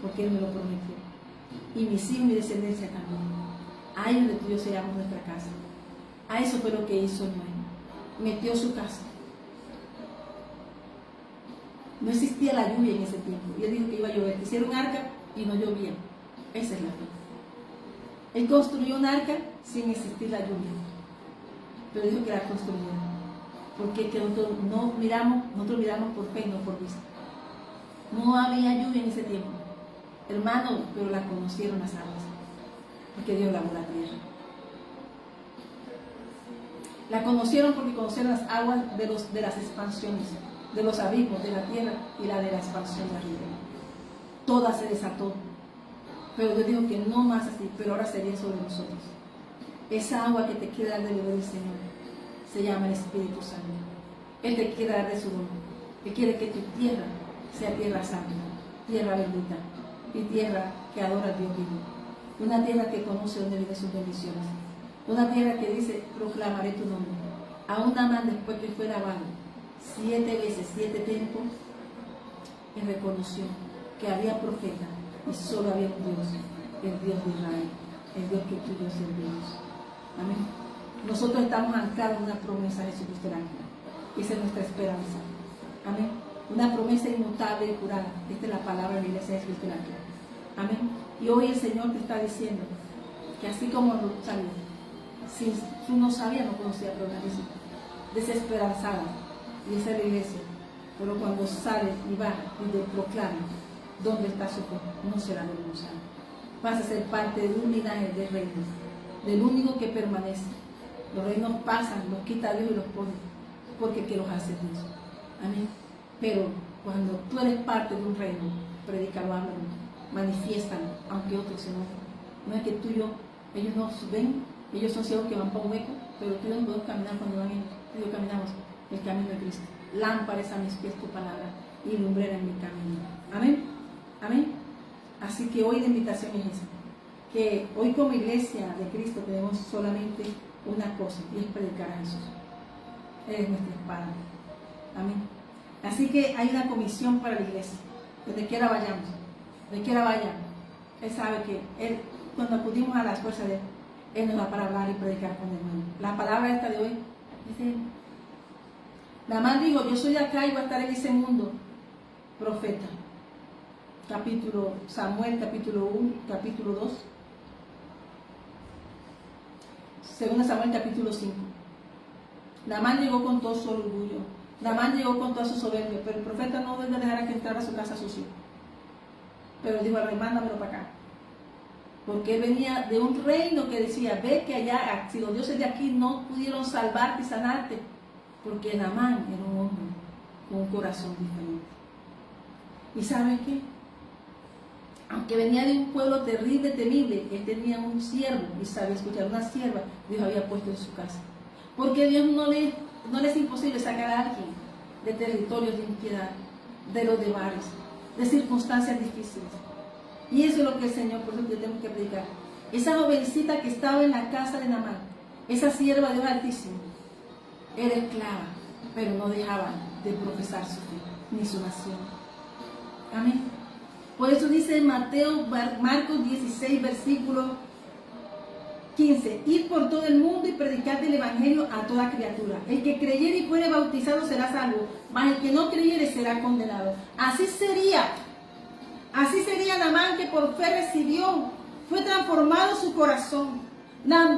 porque Él me lo prometió. Y mis hijos y mi descendencia también. Ahí donde tú y yo sellamos nuestra casa. A eso fue lo que hizo Noé. Metió su casa. No existía la lluvia en ese tiempo. Y él dijo que iba a llover. Hicieron un arca y no llovía. Esa es la fe. Él construyó un arca sin existir la lluvia. Pero dijo que la construyó. Porque que nosotros miramos por fe y no por vista. No había lluvia en ese tiempo. Hermano, pero la conocieron las aguas. Porque Dios lavó la tierra. La conocieron porque conocieron las aguas de las expansiones, de los abismos, de la tierra y la de la expansión de arriba. Toda se desató. Pero Dios dijo que no más así, pero ahora sería sobre nosotros. Esa agua que te quiere dar de beber el Señor se llama el Espíritu Santo. Él te quiere dar de su don. Él quiere que tu tierra sea tierra santa, tierra bendita y tierra que adora al Dios vivo. Una tierra que conoce dónde vienen sus bendiciones. Una tierra que dice, proclamaré tu nombre. Aún Naamán, después que fue lavado 7 veces, 7 tiempos, él reconoció que había profeta y solo había un Dios, el Dios de Israel, el Dios que tú y yo servimos. Amén. Nosotros estamos anclados en una promesa de Jesucristo el ángel. Esa es nuestra esperanza. Amén. Una promesa inmutable y jurada. Esta es la palabra de la iglesia de Jesucristo el ángel. Amén. Y hoy el Señor te está diciendo que así como lo salió, si tú no sabías, no conocías, pero una vez desesperanzada, y esa es la iglesia. Pero cuando sale y va y te proclama dónde está su fe, no será avergonzado. Vas a ser parte de un linaje de reinos, del único que permanece. Los reinos pasan, los quita Dios y los pone, porque que los hace Dios. Amén. Pero cuando tú eres parte de un reino, predícalo, háblalo, manifiéstalo, aunque otros se enojen. No es que tú y yo, ellos no ven, ellos son ciegos que van para un hueco, pero tú y yo no podemos caminar cuando van ellos. Tú y yo caminamos el camino de Cristo. Lámpara es a mis pies tu palabra y lumbrera en mi camino. Amén. Amén. Así que hoy la invitación es esa, que hoy como iglesia de Cristo tenemos solamente una cosa, y es predicar a Jesús. Él es nuestra espada. Amén. Así que hay una comisión para la iglesia. Donde quiera vayamos, donde quiera vayan. Él sabe que cuando acudimos a las fuerzas de Él nos da para hablar y predicar con el mundo. La palabra esta de hoy es de Él. Naamán dijo, yo soy de acá y voy a estar en ese mundo. Profeta. Samuel capítulo 1, capítulo 2. 2 Samuel capítulo 5. Naamán llegó con todo su orgullo. Naamán llegó con toda su soberbia, pero el profeta no debe dejar a que entrara a su casa sucio. Pero dijo al rey, mándamelo para acá. Porque él venía de un reino que decía, ve que allá, si los dioses de aquí no pudieron salvarte y sanarte, porque Naamán era un hombre con un corazón diferente. ¿Y sabe qué? Aunque venía de un pueblo terrible, temible, él tenía un siervo y sabía escuchar, una sierva, Dios había puesto en su casa. Porque Dios no le es imposible sacar a alguien de territorios de impiedad, de los debares, de circunstancias difíciles. Y eso es lo que el Señor, por eso que tenemos que predicar. Esa jovencita que estaba en la casa de Naamán, esa sierva de Dios Altísimo, era esclava, pero no dejaba de profesar su fe, ni su nación. Amén. Por eso dice en Marcos 16, versículo 15, ir por todo el mundo y predicar el evangelio a toda criatura. El que creyere y fuere bautizado será salvo, mas el que no creyere será condenado. Así sería Naamán, que por fe recibió, fue transformado su corazón.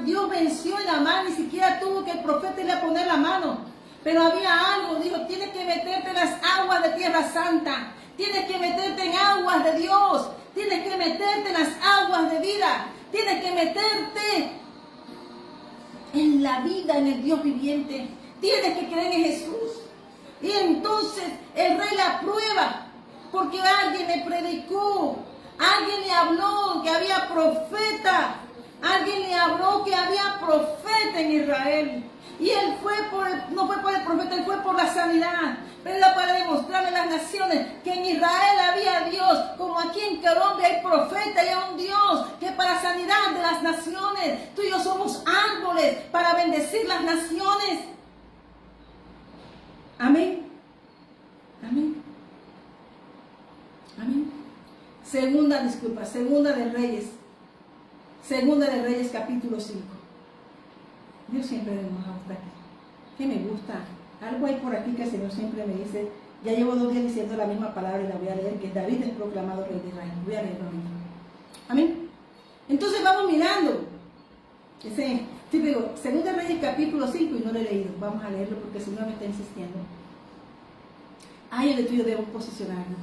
Dios venció a Naamán, ni siquiera tuvo que el profeta le poner la mano. Pero había algo, dijo, tienes que meterte en las aguas de Tierra Santa, tienes que meterte en aguas de Dios, tienes que meterte en las aguas de vida, tienes que meterte en la vida, en el Dios viviente, tienes que creer en Jesús. Y entonces el rey la prueba, porque alguien le predicó, alguien le habló que había profeta, alguien le habló que había profeta en Israel. Y él no fue por el profeta, él fue por la sanidad. Pero era para demostrarle a las naciones que en Israel había Dios, como aquí en Colombia hay profeta y hay un Dios que para sanidad de las naciones, tú y yo somos árboles para bendecir las naciones. Amén. Amén. Amén. Segunda de Reyes capítulo 5. Dios siempre me gusta aquí. ¿Qué me gusta? Algo hay por aquí que el Señor siempre me dice. Ya llevo 2 días diciendo la misma palabra y la voy a leer, que David es proclamado rey de Israel. Voy a leerlo ahorita. Amén. Entonces vamos mirando. Segunda de Reyes capítulo 5 y no lo he leído. Vamos a leerlo porque el Señor me está insistiendo. Ahí es donde tú y yo debemos posicionarnos.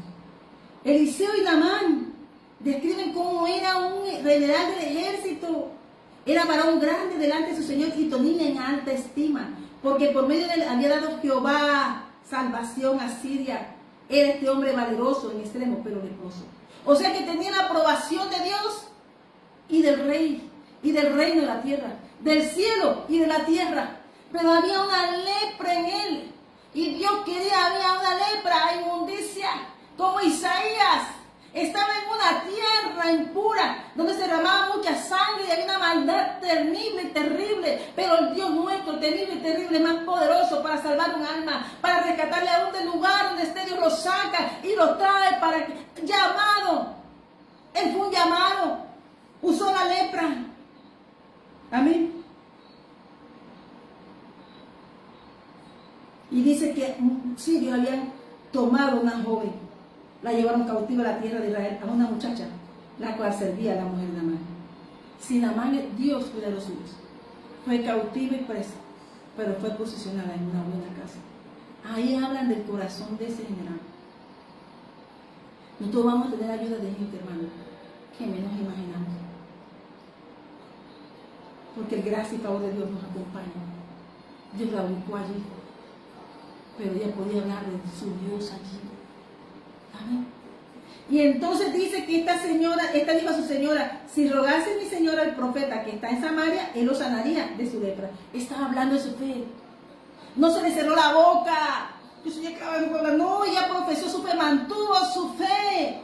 Eliseo y Naamán describen cómo era un general del ejército. Era varón grande delante de su Señor y tenía en alta estima, porque por medio de él había dado Jehová salvación a Siria. Era este hombre valeroso en extremo, pero leproso. O sea que tenía la aprobación de Dios y del rey, y del reino de la tierra, del cielo y de la tierra. Pero había una lepra en él, y Dios quería, había una lepra, inmundicia, como Isaías. Estaba en una tierra impura, donde se derramaba mucha sangre y había una maldad temible y terrible. Pero el Dios nuestro, temible y terrible, es más poderoso para salvar un alma, para rescatarle aún del lugar donde esté. Dios lo saca y lo trae para llamado. Él fue un llamado, usó la lepra. Amén. Y dice que sirios habían tomado una joven. La llevaron cautiva a la tierra de Israel, a una muchacha, la cual servía a la mujer de Naamán. Si Naamán, Dios cuida de los suyos. Fue cautiva y presa, pero fue posicionada en una buena casa. Ahí hablan del corazón de ese general. Nosotros vamos a tener ayuda de gente, hermano, que menos imaginamos. Porque el gracia y favor de Dios nos acompaña. Dios la ubicó allí, pero ella podía hablar de su Dios allí. Amén. Y entonces dice que esta dijo a su señora, si rogase mi señora al profeta que está en Samaria, él lo sanaría de su lepra. Estaba hablando de su fe. No se le cerró la boca. No, ella profesó su fe, mantuvo su fe.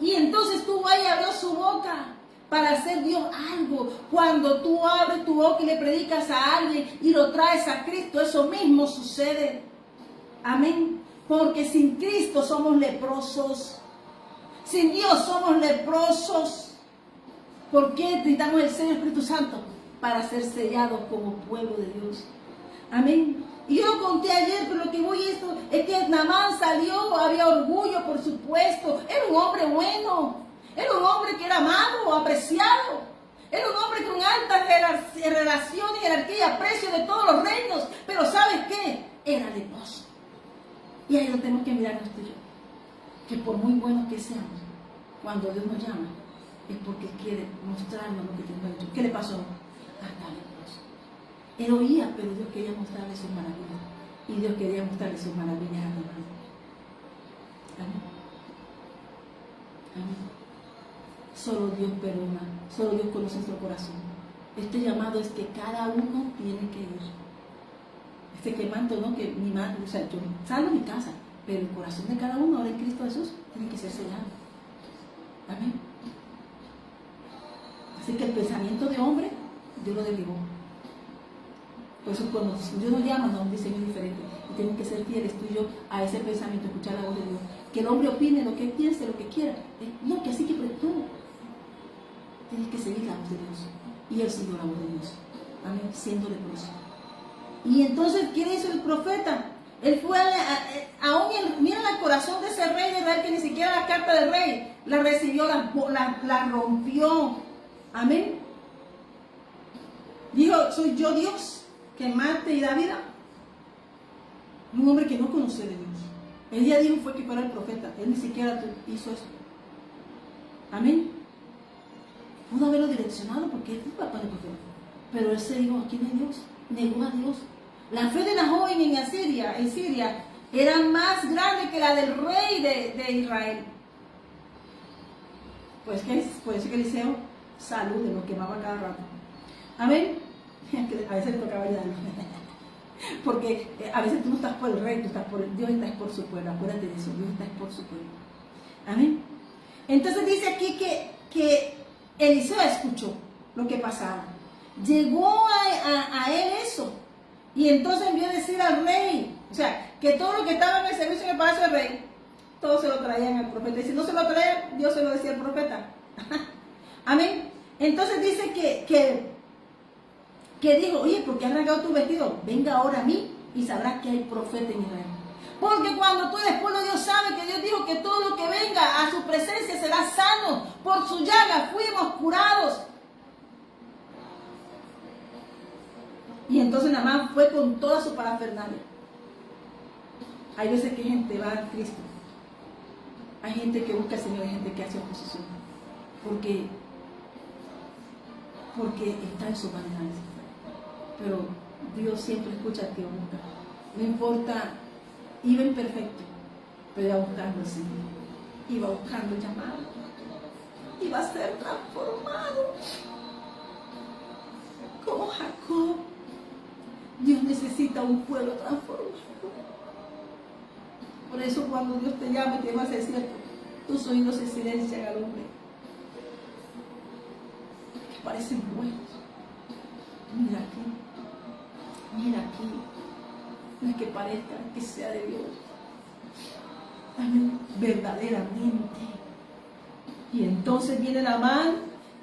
Y entonces estuvo ahí, abrió su boca. para hacer Dios algo. Cuando tú abres tu boca y le predicas a alguien y lo traes a Cristo, eso mismo sucede. Amén. Porque sin Cristo somos leprosos. Sin Dios somos leprosos. ¿Por qué necesitamos el Señor Espíritu Santo? Para ser sellados como pueblo de Dios. Amén. Y yo conté ayer, pero lo que voy a esto es que Naamán salió, había orgullo, por supuesto. Era un hombre bueno. Era un hombre que era amado, apreciado. Era un hombre con alta relación y jerarquía y aprecio de todos los reinos. Pero ¿sabes qué? Era leproso. Y ahí lo tenemos que mirar usted y yo. Que por muy buenos que seamos, cuando Dios nos llama, es porque quiere mostrarnos lo que tenemos hecho. ¿Qué le pasó? Hasta leproso. Él oía, pero Dios quería mostrarle sus maravillas. Y Dios quería mostrarle sus maravillas a Naamán. Amén. Amén. Solo Dios perdona, solo Dios conoce nuestro corazón. Este llamado es que cada uno tiene que ir. Este quemanto, no, que mi madre, o sea, yo salgo mi casa, pero el corazón de cada uno ahora en Cristo Jesús tiene que ser sellado. Amén. Así que el pensamiento de hombre, Dios lo derribó. Por eso cuando Dios nos llama, nos da un diseño diferente. Y tenemos que ser fieles tú y yo a ese pensamiento, escuchar la voz de Dios. Que el hombre opine lo que piense, lo que quiera. No, que así que tú tienes que seguir la voz de Dios. Y él siguió la voz de Dios. Amén. Siendo leproso. Y entonces, ¿qué hizo el profeta? Él fue aún miren el corazón de ese rey de Israel, que ni siquiera la carta del rey la recibió, la rompió. Amén. Dijo, soy yo Dios que mate y da vida. Un hombre que no conoce de Dios. Él ya dijo fue que fuera el profeta. Él ni siquiera hizo eso. Amén. Pudo haberlo direccionado porque él fue papá del profeta. Pero él se dijo, aquí no hay Dios. Negó a Dios. La fe de la joven en Siria, era más grande que la del rey de Israel. Pues que por eso que Eliseo, salud, de lo quemaba cada rato. Amén. A veces le tocaba ayudarlo. Porque a veces tú no estás por el rey, tú estás por Dios, estás por su pueblo. Acuérdate de eso, Dios está por su pueblo. Amén. Entonces dice aquí que Eliseo escuchó lo que pasaba. Llegó a él eso. Y entonces envió a decir al rey, o sea, que todo lo que estaba en el servicio en el palacio del rey, todo se lo traían al profeta. Y si no se lo traían, Dios se lo decía al profeta. Amén. Entonces dice que dijo, oye, ¿por qué has rasgado tu vestido? Venga ahora a mí y sabrás que hay profeta en Israel. Porque cuando tú eres pueblo, Dios sabe que Dios dijo que todo lo que venga a su presencia será sano. Por su llaga fuimos curados. Y entonces Naamán fue con toda su parafernalia. Hay veces que gente va a Cristo. Hay gente que busca al Señor, hay gente que hace oposición. Porque está en su manera. Pero Dios siempre escucha al que lo busca. No importa, iba imperfecto, pero iba buscando al Señor. Iba buscando el llamado. Iba a ser transformado. Como Jacob. Dios necesita un pueblo transformado. Por eso cuando Dios te llama y te va a hacer cierto, tus oídos se silencian al hombre. Que parecen buenos. Mira aquí. Mira aquí. No es que parezca que sea de Dios. Amén. Verdaderamente. Y entonces viene Naamán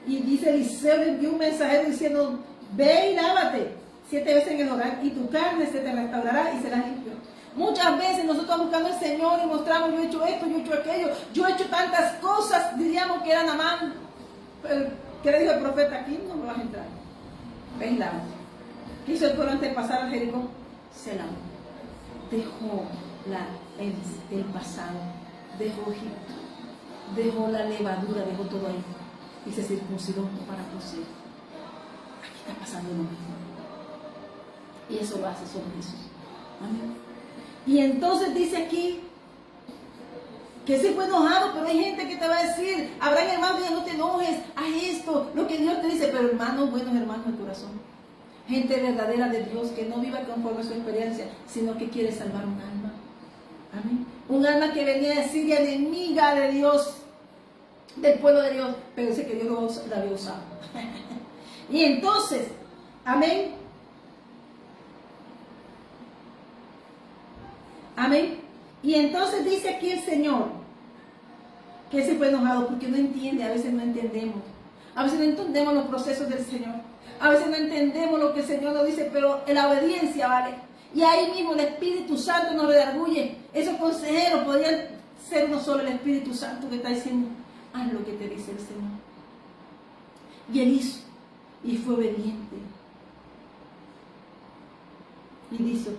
y dice Eliseo, le envió un mensajero diciendo, ve y lávate 7 veces en el hogar y tu carne se te restaurará y serás limpio. Muchas veces nosotros estamos buscando al Señor y mostramos, yo he hecho esto, yo he hecho aquello, yo he hecho tantas cosas, diríamos que era Naamán. Pero, ¿qué le dijo el profeta? Aquí no me vas a entrar. Ve y lávate. ¿Qué hizo el pueblo antes de pasar a Jericó? Se lavó. Dejó el pasado, dejó Egipto, dejó la levadura, dejó todo ahí y se circuncidó para poseer. Aquí está pasando lo mismo. Y eso lo hace solo Jesús. Amén. Y entonces dice aquí que sí fue enojado, pero hay gente que te va a decir, habrá hermanos que no te enojes, haz esto, lo que Dios te dice, pero hermanos buenos, hermanos del corazón. Gente verdadera de Dios que no viva conforme a su experiencia, sino que quiere salvar un alma. Amén. Un alma que venía de Siria, enemiga de Dios. del pueblo de Dios, pero dice que Dios lo había usado. Y entonces, amén. Amén. Y entonces dice aquí el Señor que se fue enojado porque no entiende, a veces no entendemos. A veces no entendemos los procesos del Señor. A veces no entendemos lo que el Señor nos dice, pero en la obediencia, ¿vale? Y ahí mismo el Espíritu Santo nos redarguye. Esos consejeros podrían ser no solo el Espíritu Santo que está diciendo, haz lo que te dice el Señor. Y él hizo, y fue obediente. Y hizo.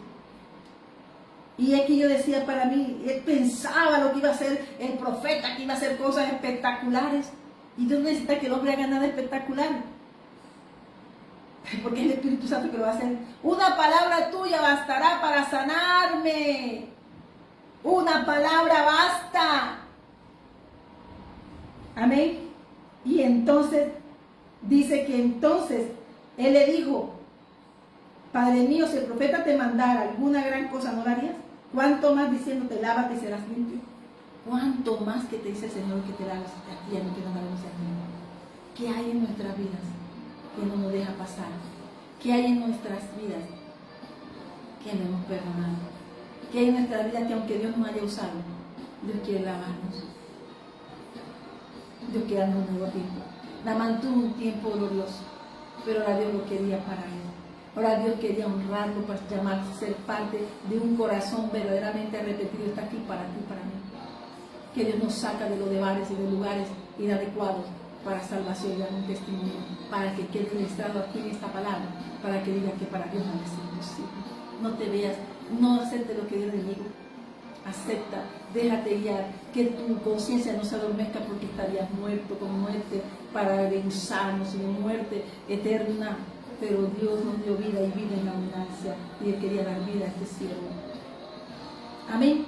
Y es que yo decía para mí, él pensaba lo que iba a hacer el profeta, que iba a hacer cosas espectaculares. ¿Y tú necesitas que el hombre haga nada espectacular? Porque es el Espíritu Santo que lo va a hacer. Una palabra tuya bastará para sanarme. Una palabra basta. Amén. Y entonces, dice que entonces, él le dijo, Padre mío, si el profeta te mandara alguna gran cosa, ¿no la harías? ¿Cuánto más diciéndote, lávate y serás limpio? ¿Cuánto más que te dice el Señor que te laves? Aquí ya no quiero nada más aquí. ¿Qué hay en nuestras vidas que no nos deja pasar? ¿Qué hay en nuestras vidas que no hemos perdonado? ¿Qué hay en nuestras vidas que aunque Dios nos haya usado, Dios quiere lavarnos? Dios quiere darnos un nuevo tiempo. Naamán tuvo un tiempo glorioso, pero ahora Dios lo quería para él. Ahora Dios quería honrarlo para llamarse a ser parte de un corazón verdaderamente arrepentido. Está aquí para ti, para mí. Que Dios nos saca de los debares y de lugares inadecuados para salvación y dar un testimonio, para que quede registrado aquí en esta palabra, para que diga que para Dios no es imposible. No te veas, no aceptes lo que Dios te diga. Acepta, déjate guiar, que tu conciencia no se adormezca porque estarías muerto con muerte para usarnos, sino muerte eterna. Pero Dios nos dio vida y vida en abundancia, y Él quería dar vida a este siervo. Amén.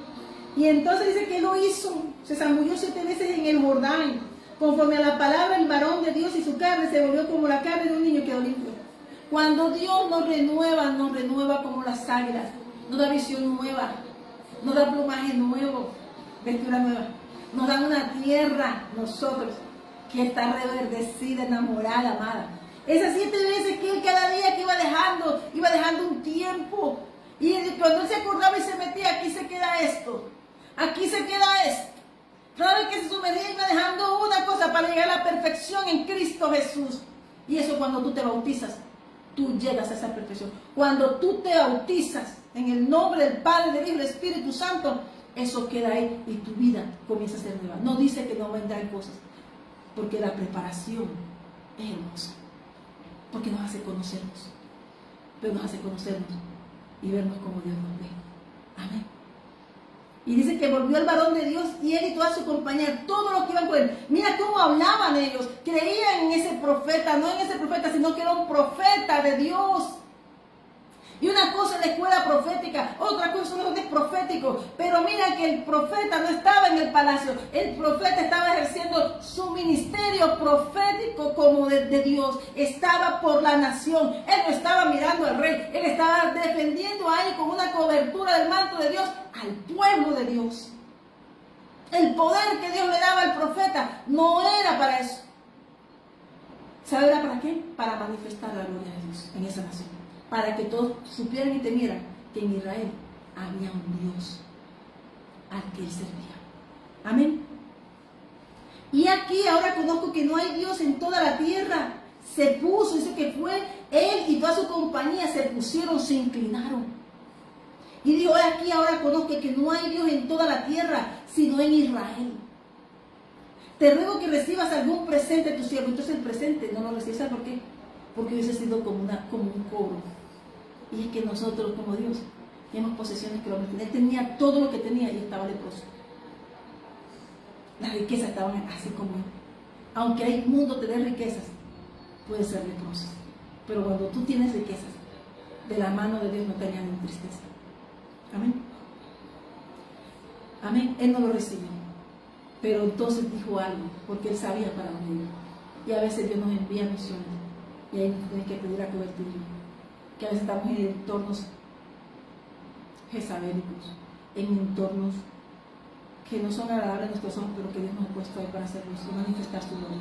Y entonces dice que lo hizo, se zambulló 7 veces en el Jordán, conforme a la palabra el varón de Dios, y su carne se volvió como la carne de un niño, quedó limpio. Cuando Dios nos renueva como las águilas, nos da visión nueva, nos da plumaje nuevo, vestidura nueva, nos da una tierra, nosotros, que está reverdecida, enamorada, amada. Esas 7 veces que él cada día que iba dejando un tiempo. Y cuando él se acordaba y se metía, aquí se queda esto, aquí se queda esto. Cada vez que se sumergía iba dejando una cosa para llegar a la perfección en Cristo Jesús. Y eso cuando tú te bautizas, tú llegas a esa perfección. Cuando tú te bautizas en el nombre del Padre, del Hijo y del Espíritu Santo, eso queda ahí y tu vida comienza a ser nueva. No dice que no vendrán cosas, porque la preparación es hermosa. Porque nos hace conocernos, pero nos hace conocernos y vernos como Dios nos ve. Amén. Y dice que volvió el varón de Dios y él y toda su compañía, todos los que iban con él. Mira cómo hablaban ellos, creían en ese profeta, no en ese profeta, sino que era un profeta de Dios. Y una cosa es la escuela profética, otra cosa son los dones proféticos. Pero mira que el profeta no estaba en el palacio, el profeta estaba ejerciendo su ministerio profético como de Dios. Estaba por la nación, él no estaba mirando al rey, él estaba defendiendo ahí con una cobertura del manto de Dios al pueblo de Dios. El poder que Dios le daba al profeta no era para eso. ¿Sabe era para qué? Para manifestar la gloria de Dios en esa nación. Para que todos supieran y temieran que en Israel había un Dios al que él servía. Amén. Y aquí ahora conozco que no hay Dios en toda la tierra. Se puso, dice que fue él y toda su compañía, se pusieron, se inclinaron. Y dijo, aquí ahora conozco que no hay Dios en toda la tierra, sino en Israel. Te ruego que recibas algún presente de tu siervo. Entonces el presente no lo recibes. ¿Sabes por qué? Porque hubiese sido como un cobro. Y es que nosotros, como Dios, tenemos posesiones que el hombre tenía. Él tenía todo lo que tenía y estaba leproso. Las riquezas estaban así como él. Aunque hay un mundo de riquezas, puede ser leproso. Pero cuando tú tienes riquezas, de la mano de Dios no te añaden tristeza. Amén. Amén. Él no lo recibió. Pero entonces dijo algo, porque él sabía para dónde iba. Y a veces Dios nos envía misiones. Y ahí tienes que pedir a cobertura. Que a veces estamos en entornos jezabélicos, en entornos que no son agradables a nuestros ojos, pero que Dios nos ha puesto ahí para hacerlos y manifestar su gloria.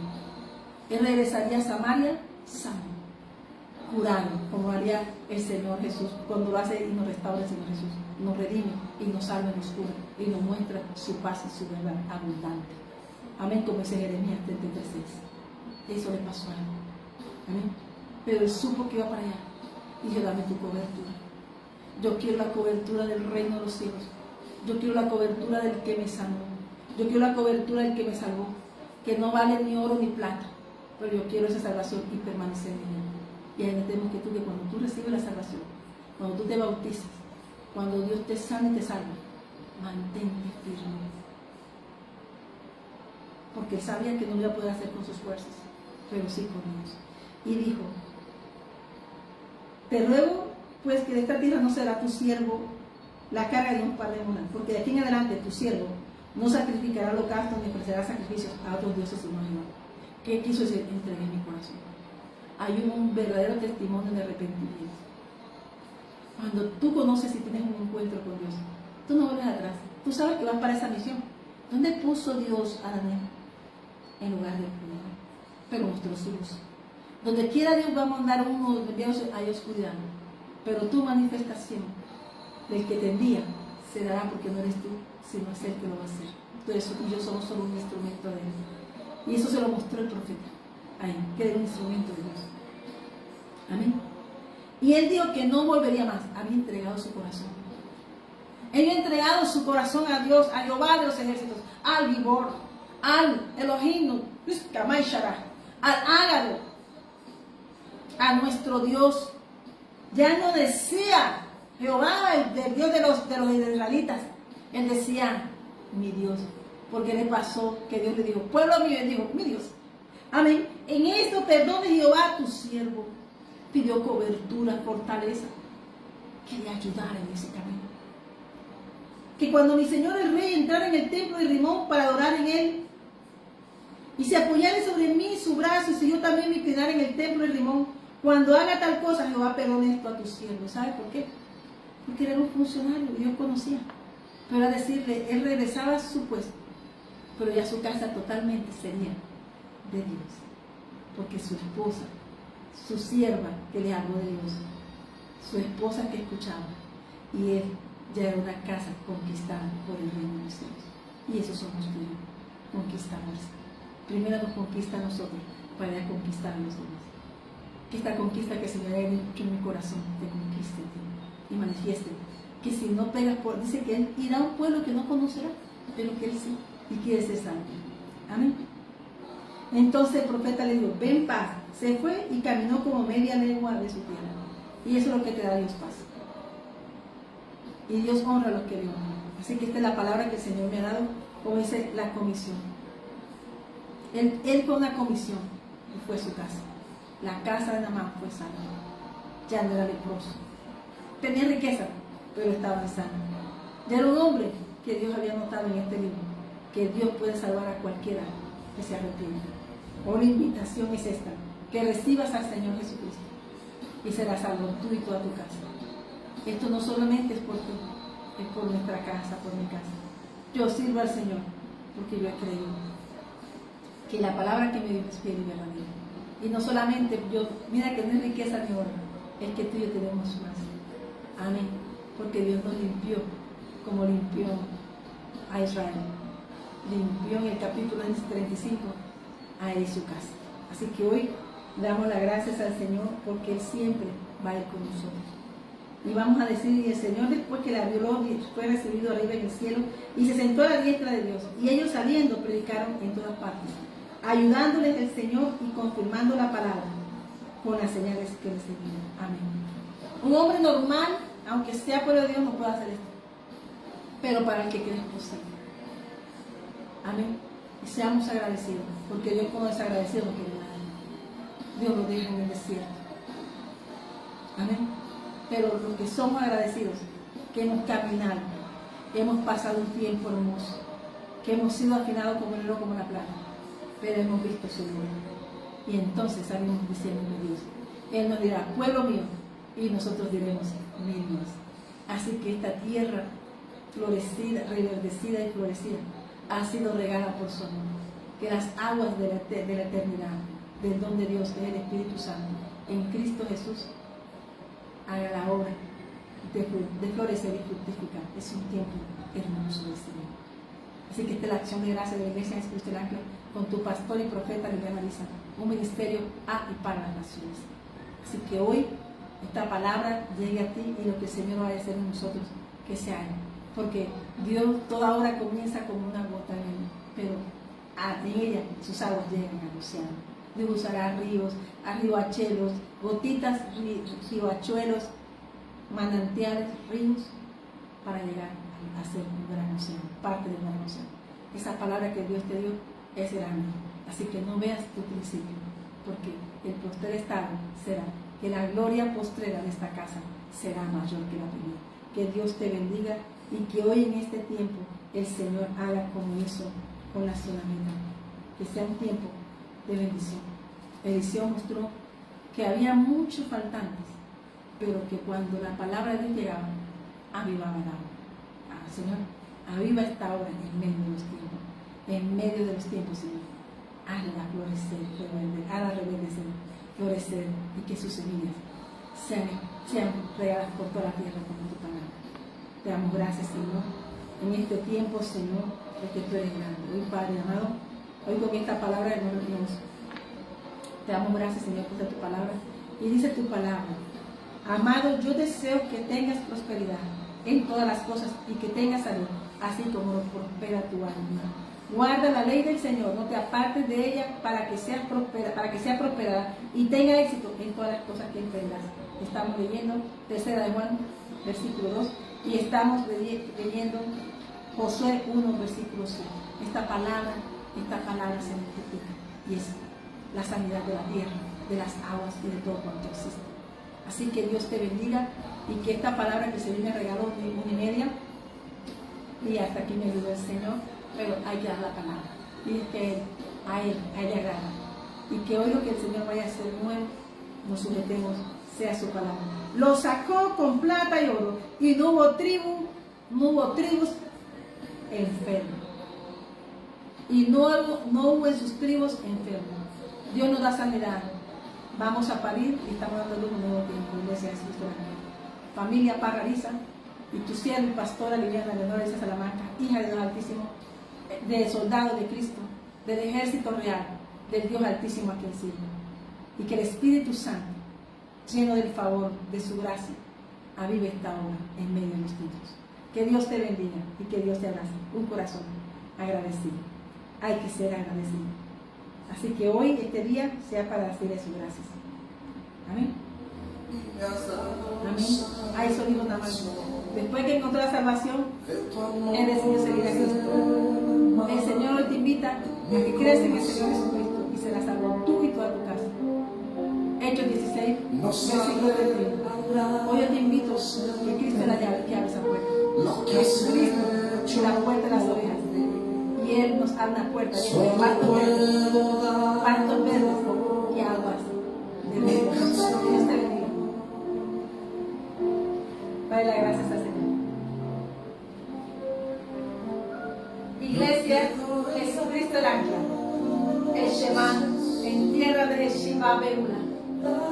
Él regresaría a Samaria sano, curado, como haría el Señor Jesús cuando lo hace y nos restaura el Señor Jesús, nos redime y nos salva y nos cura y nos muestra su paz y su verdad abundante. Amén, como dice Jeremías 33:6. Eso le pasó a él. Amén. Pero él supo que iba para allá y dijo: dame tu cobertura. Yo quiero la cobertura del reino de los cielos. Yo quiero la cobertura del que me sanó. Yo quiero la cobertura del que me salvó, que no vale ni oro ni plata, pero yo quiero esa salvación y permanecer en ella. Y ahí tenemos que cuando tú recibes la salvación, cuando tú te bautizas, cuando Dios te sana y te salva, mantente firme. Porque él sabía que no lo iba a poder hacer con sus fuerzas, pero sí con Dios. Y dijo: te ruego pues que de esta tierra no será tu siervo la carga de un par de monas, porque de aquí en adelante tu siervo no sacrificará holocaustos ni ofrecerá sacrificios a otros dioses sino a Jehová. ¿Qué quiso decir? Entregué mi corazón. Hay un verdadero testimonio de arrepentimiento. Cuando tú conoces y tienes un encuentro con Dios, tú no vuelves atrás. Tú sabes que vas para esa misión. ¿Dónde puso Dios a Daniel? En lugar de oscuridad. Pero mostró su luz. Donde quiera Dios va a mandar uno enviados hay oscuridad. Pero tu manifestación del que te envía se dará, porque no eres tú, sino es Él que lo va a hacer. Entonces tú y yo somos solo un instrumento de Él. Y eso se lo mostró el profeta ahí, que era un instrumento de Dios. Amén. Y él dijo que no volvería más. Había entregado su corazón. Él había entregado su corazón a Dios, a Jehová de los ejércitos, al Gibor, al Elohim, al Ágado, a nuestro Dios. Ya no decía Jehová, el Dios de los israelitas. Él decía mi Dios, porque le pasó que Dios le dijo: pueblo mío, él dijo: mi Dios. Amén. En esto perdone Jehová a tu siervo. Pidió cobertura, fortaleza. Quería ayudar en ese camino. Que cuando mi señor el rey entrara en el templo de Rimón para adorar en él, y se apoyara sobre mí su brazo, y si yo también me inclinara en el templo de Rimón, cuando haga tal cosa, Jehová perdone esto a tu siervo. ¿Sabe por qué? Porque él era un funcionario, Dios conocía. Pero a decirle, él regresaba a su puesto, pero ya su casa totalmente sería de Dios, porque su esposa, su sierva que le habló de Dios, su esposa que escuchaba, y él ya era una casa conquistada por el reino de los cielos. Y eso somos tú y yo, conquistadores. Primero nos conquista a nosotros para ir a conquistar a los demás. Que esta conquista que el Señor haya hecho en mi corazón te conquiste en ti y manifieste. Que si no pegas por, dice que él irá a un pueblo que no conocerá, pero que él sí, y quiere ser salvo. Amén. Entonces el profeta le dijo: ven paz. Se fue y caminó como media legua de su tierra. Y eso es lo que te da Dios, paz. Y Dios honra a los que le honran. Así que esta es la palabra que el Señor me ha dado, como dice la comisión. Él fue una comisión y fue su casa. La casa de Naamán fue sana. Ya no era leproso. Tenía riqueza, pero estaba sana. Ya era un hombre que Dios había notado en este libro, que Dios puede salvar a cualquiera que se arrepienta. Una invitación es esta: que recibas al Señor Jesucristo y serás salvo tú y toda tu casa. Esto no solamente es por ti, es por nuestra casa, por mi casa. Yo sirvo al Señor porque yo he creído que la palabra que me dio es fiel y verdadera. Y no solamente yo, mira que no es riqueza ni oro, es que tú y yo tenemos más. Amén. Porque Dios nos limpió como limpió a Israel. Limpió en el capítulo 35 a él y su casa. Así que hoy damos las gracias al Señor porque Él siempre va a ir con nosotros. Y vamos a decir: y el Señor, después que la violó, fue recibido arriba en el cielo y se sentó a la diestra de Dios. Y ellos saliendo predicaron en todas partes, ayudándoles el Señor y confirmando la palabra con las señales que les seguían. Amén. Un hombre normal, aunque sea pueblo de Dios, no puede hacer esto, pero para el que cree es posible. Amén. Y seamos agradecidos, porque Dios, como es agradecido, no quiere nada. Dios lo deja en el desierto. Amén. Pero los que somos agradecidos, que hemos caminado, que hemos pasado un tiempo hermoso, que hemos sido afinados como el oro, como la plata, pero hemos visto su gloria. Y entonces salimos diciendo a Dios: Él nos dirá: pueblo mío, y nosotros diremos: mi Dios. Así que esta tierra florecida, reverdecida y florecida, ha sido regada por su amor. Que las aguas de la eternidad, del don de Dios, que es el Espíritu Santo, en Cristo Jesús, haga la obra de florecer y fructificar. Es un tiempo hermoso del Señor. Así que esta es la acción de gracia de la Iglesia de Jesucristo el Ángel, con tu pastor y profeta Liliana Lisa, un ministerio a y para las naciones. Así que hoy esta palabra llegue a ti y lo que el Señor va a hacer en nosotros, que se haga. Porque Dios toda obra comienza como una gota en él, pero en ella sus aguas llegan al océano. Dios usará ríos, riachuelos, gotitas, riachuelos, manantiales, ríos, para llegar a ser un gran océano, parte del gran océano. Esa palabra que Dios te dio es grande. Así que no veas tu principio, porque el postrer estado será que la gloria postrera de esta casa será mayor que la primera. Que Dios te bendiga y que hoy en este tiempo el Señor haga como hizo con la tsunamita. Que sea un tiempo de bendición. Eliseo mostró que había muchos faltantes, pero que cuando la palabra de Dios llegaba, avivaba el agua. Señor, aviva esta obra en medio de los tiempos. En medio de los tiempos, Señor. Hazla florecer, hazla reverdecer, florecer, y que sus semillas sean regadas por toda la tierra como tu palabra. Te damos gracias, Señor, en este tiempo, Señor, porque tú eres grande. Hoy, Padre amado, hoy con esta palabra te damos gracias, Señor, por tu palabra. Y dice tu palabra: amado, yo deseo que tengas prosperidad en todas las cosas y que tengas salud, así como prospera tu alma. Guarda la ley del Señor, no te apartes de ella para que sea prosperada y tenga éxito en todas las cosas que emprendas. Estamos leyendo 3 de Juan, versículo 2, y estamos leyendo Josué 1, versículo 6. Esta palabra se multiplica y es la sanidad de la tierra, de las aguas y de todo cuanto existe. Así que Dios te bendiga y que esta palabra que se me regaló de 1:30, y hasta aquí me ayudó el Señor, pero hay que dar la palabra. Y es que a Él le agrada. Y que hoy lo que el Señor vaya a hacer nuevo, nos sujetemos, sea su palabra. Lo sacó con plata y oro, y no hubo tribus enfermos. Y no hubo en sus tribus enfermos. Dios nos da sanidad. Vamos a parir y estamos dando luz a un nuevo tiempo. Iglesia de Jesucristo. Familia Parraliza y tu sierva y pastora Liliana Leonora de Salamanca, hija de Dios Altísimo, de soldado de Cristo, del ejército real, del Dios Altísimo a quien sirve. Y que el Espíritu Santo, lleno del favor de su gracia, avive esta obra en medio de los tiempos. Que Dios te bendiga y que Dios te abrace. Un corazón agradecido. Hay que ser agradecido. Así que hoy, este día, sea para decirle sus gracias. Amén. Amén. Ahí sonido nada más. Después que encontró la salvación, he decidido seguir a Cristo. El Señor hoy te invita a que creas en el Señor Jesucristo y serás salvo tú y toda tu casa. Hechos 16, versículo 31. Hoy yo te invito que Cristo es la llave que abre esa puerta. Jesucristo es la puerta de las ovejas. Y Él nos abre una puerta de pastos verdes y aguas de vida. Dios te bendiga. Dale las gracias al Señor. Iglesia Jesucristo el Ancla, el Shema, en tierra de Shiva Beula,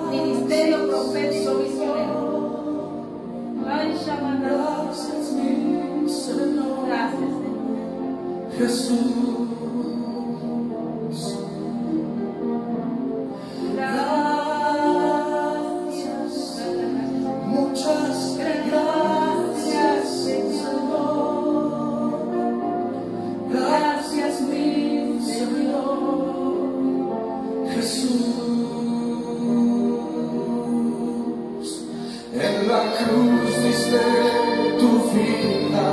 ministerio profético misionero. Ay, Shamana. Gracias, Señor. Jesús, gracias, muchas gracias, Señor, gracias mi Señor, Jesús, en la cruz diste tu vida,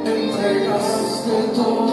entregaste todo.